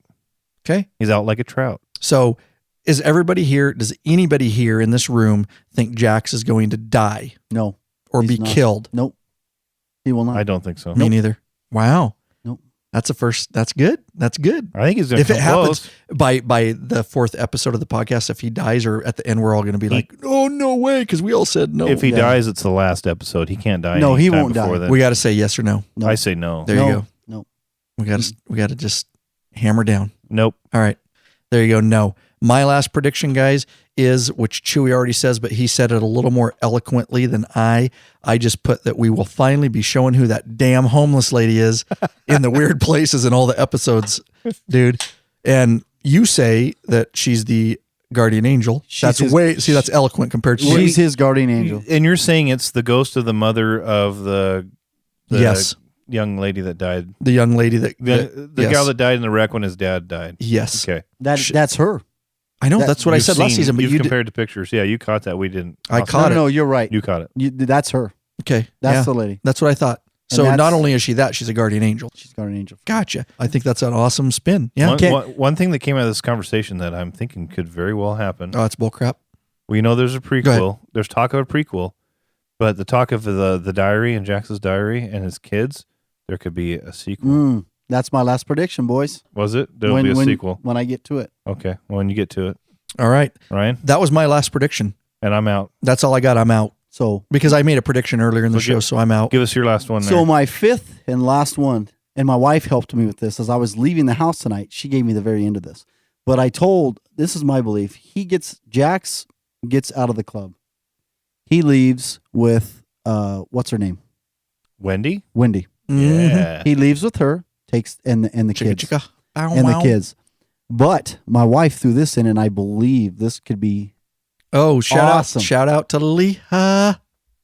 Okay, he's out like a trout. So, is everybody here? Does anybody here in this room think Jax is going to die? No, or be killed? Nope, he will not. I don't think so. Me neither. Wow. Nope. That's a first. That's good. That's good. I think he's going to. If it happens by the fourth episode of the podcast, if he dies, or at the end, we're all going to be like, "Oh no way!" Because we all said no. If he dies, it's the last episode. He can't die. No, he won't die. Then. We got to say yes or no. I say no. There you go. No. We got to just hammer down. Nope. All right. There you go. No. My last prediction, guys, is, which Chewy already says, but he said it a little more eloquently than I just put that we will finally be showing who that damn homeless lady is in the weird places in all the episodes, dude. And you say that she's the guardian angel. That's eloquent compared to she's his guardian angel. And you're saying it's the ghost of the mother of the yes. young lady that died. The young lady that the gal that died in the wreck when his dad died. Yes. Okay. That's her. I know. That's what I said last season. But you compared to pictures. Yeah, you caught that. We didn't. I caught it. No, you're right. You caught it. That's her. Okay. That's the lady. That's what I thought. So not only is she that, she's a guardian angel. She's a guardian angel. Gotcha. I think that's an awesome spin. Yeah. One thing that came out of this conversation that I'm thinking could very well happen. Oh, it's bullcrap. We know there's a prequel. There's talk of a prequel, but the talk of the diary and Jax's diary and his kids, there could be a sequel. That's my last prediction, boys. Was it? There'll be a sequel. When I get to it. Okay. When you get to it. All right. Ryan? That was my last prediction. And I'm out. That's all I got. I'm out. So because I made a prediction earlier in the show, so I'm out. Give us your last one there. So my fifth and last one, and my wife helped me with this as I was leaving the house tonight. She gave me the very end of this. But this is my belief. Jax gets out of the club. He leaves with, what's her name? Wendy. Mm-hmm. He leaves with her, takes and the kids. The kids. But my wife threw this in, and I believe this could be awesome. Shout out to Leah.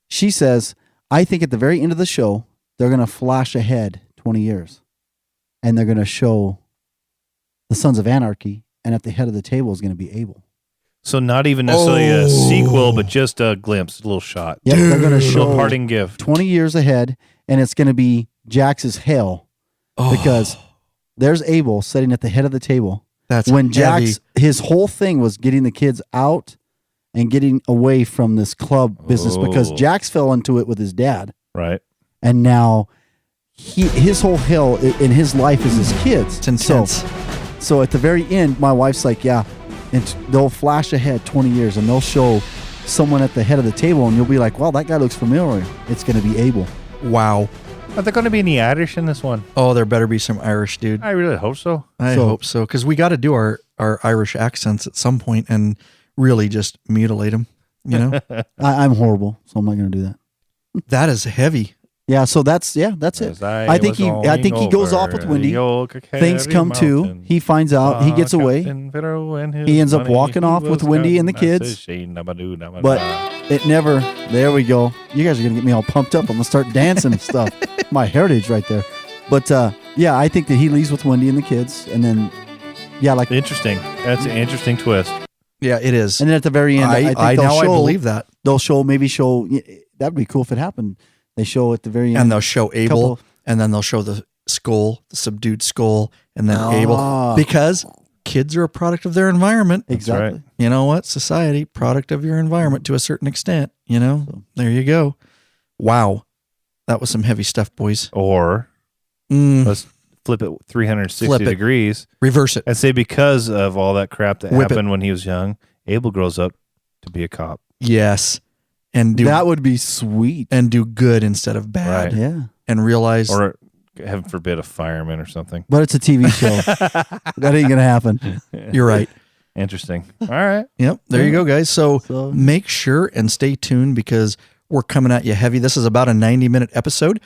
She says, I think at the very end of the show, they're going to flash ahead 20 years, and they're going to show the Sons of Anarchy, and at the head of the table is going to be Abel. So not even necessarily a sequel, but just a glimpse, a little shot. Yeah, they're going to show a parting gift. 20 years ahead, and it's going to be Jax's hell because there's Abel sitting at the head of the table. That's when heavy. Jax, his whole thing was getting the kids out and getting away from this club business because Jax fell into it with his dad. Right. And now his whole hell in his life is his kids. It's intense. So at the very end, my wife's like, yeah, and they'll flash ahead 20 years and they'll show someone at the head of the table and you'll be like, well, that guy looks familiar. It's going to be Abel. Wow. Are there going to be any Irish in this one? Oh, there better be some Irish, dude. I really hope so. I hope so, because we got to do our Irish accents at some point and really just mutilate them, you know? I'm horrible, so I'm not going to do that. That is heavy. Yeah, so that's it. I think he goes off with Wendy. Things come to. He finds out. He gets away. He ends up walking off with Wendy and the kids. But it never. There we go. You guys are gonna get me all pumped up. I'm gonna start dancing and stuff. My heritage right there. But yeah, I think that he leaves with Wendy and the kids, and then interesting. That's an interesting twist. Yeah, it is. And then at the very end, I believe that they'll show. That'd be cool if it happened. They show at the very end. And they'll show Abel, and then they'll show the skull, the subdued skull, and then Abel. Because kids are a product of their environment. Exactly. Right. You know what? Society, product of your environment to a certain extent. You know? So, there you go. Wow. That was some heavy stuff, boys. Or let's flip it 360 degrees. Reverse it. And say because of all that crap that happened when he was young, Abel grows up to be a cop. Yes. And that would be sweet. And do good instead of bad. Right. Yeah. And realize. Or, heaven forbid, a fireman or something. But it's a TV show. That ain't going to happen. You're right. Interesting. All right. Yep. There you go, guys. So make sure and stay tuned because we're coming at you heavy. This is about a 90-minute episode,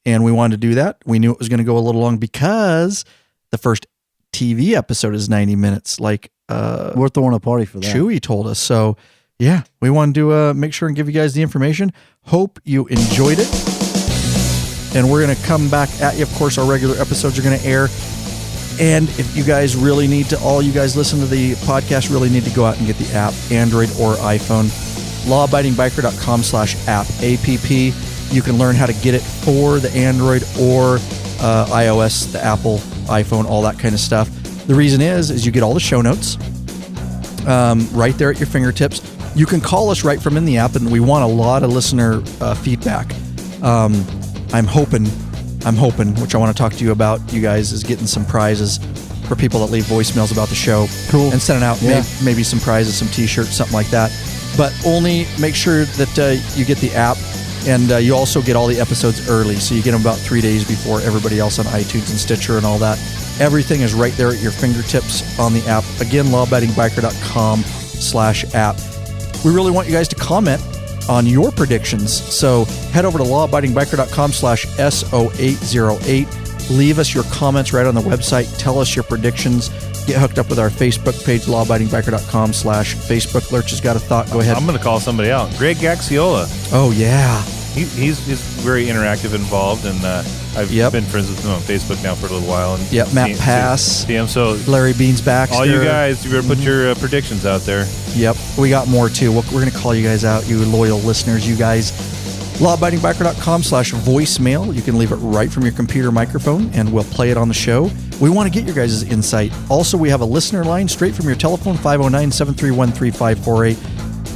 and we wanted to do that. We knew it was going to go a little long because the first TV episode is 90 minutes. Like we're throwing a party for that. Chewy told us. So yeah, we wanted to make sure and give you guys the information. Hope you enjoyed it. And we're going to come back at you. Of course, our regular episodes are going to air And if you guys really need to, all you guys listen to the podcast really need to go out and get the app, Android or iPhone. lawabidingbiker.com/app, APP. You can learn how to get it for the Android or iOS, the Apple, iPhone, all that kind of stuff. The reason is you get all the show notes right there at your fingertips. You can call us right from in the app, and we want a lot of listener feedback. I'm hoping, which I want to talk to you about, you guys, is getting some prizes for people that leave voicemails about the show. Cool. And sending out maybe some prizes, some t-shirts, something like that. But only make sure that you get the app, and you also get all the episodes early. So you get them about 3 days before everybody else on iTunes and Stitcher and all that. Everything is right there at your fingertips on the app. Again, lawabidingbiker.com/app. We really want you guys to comment on your predictions. So head over to lawabidingbiker.com/SO808. Leave us your comments right on the website. Tell us your predictions. Get hooked up with our Facebook page, lawabidingbiker.com/Facebook. Lurch has got a thought. Go ahead. I'm going to call somebody out. Greg Gaxiola. Oh, yeah. He's very interactive, involved, and I've been friends with him on Facebook now for a little while. And Matt Pass. See him. So Larry Beans Baxter. All you guys, you better put your predictions out there. Yep. We got more, too. We're going to call you guys out, you loyal listeners, you guys. lawabidingbiker.com/voicemail. You can leave it right from your computer microphone, and we'll play it on the show. We want to get your guys' insight. Also, we have a listener line straight from your telephone, 509-731-3548.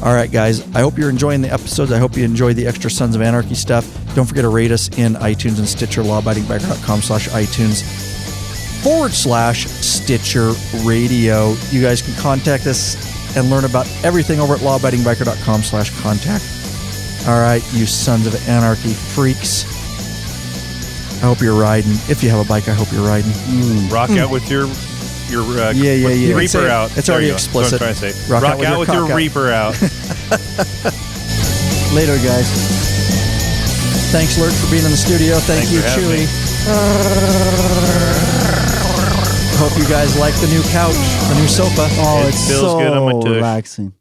All right, guys, I hope you're enjoying the episodes. I hope you enjoy the extra Sons of Anarchy stuff. Don't forget to rate us in iTunes and Stitcher, lawabidingbiker.com/iTunes/Stitcher Radio. You guys can contact us and learn about everything over at lawabidingbiker.com/contact. All right, you Sons of Anarchy freaks. I hope you're riding. If you have a bike, I hope you're riding. Rock out with your Reaper out. It's already explicit. That's what I'm trying to say. Rock out with your Reaper out. Later, guys. Thanks, Lurch, for being in the studio. Thank you, Chewy. Hope you guys like the new couch, the new sofa. Oh, it feels good on my tush. relaxing.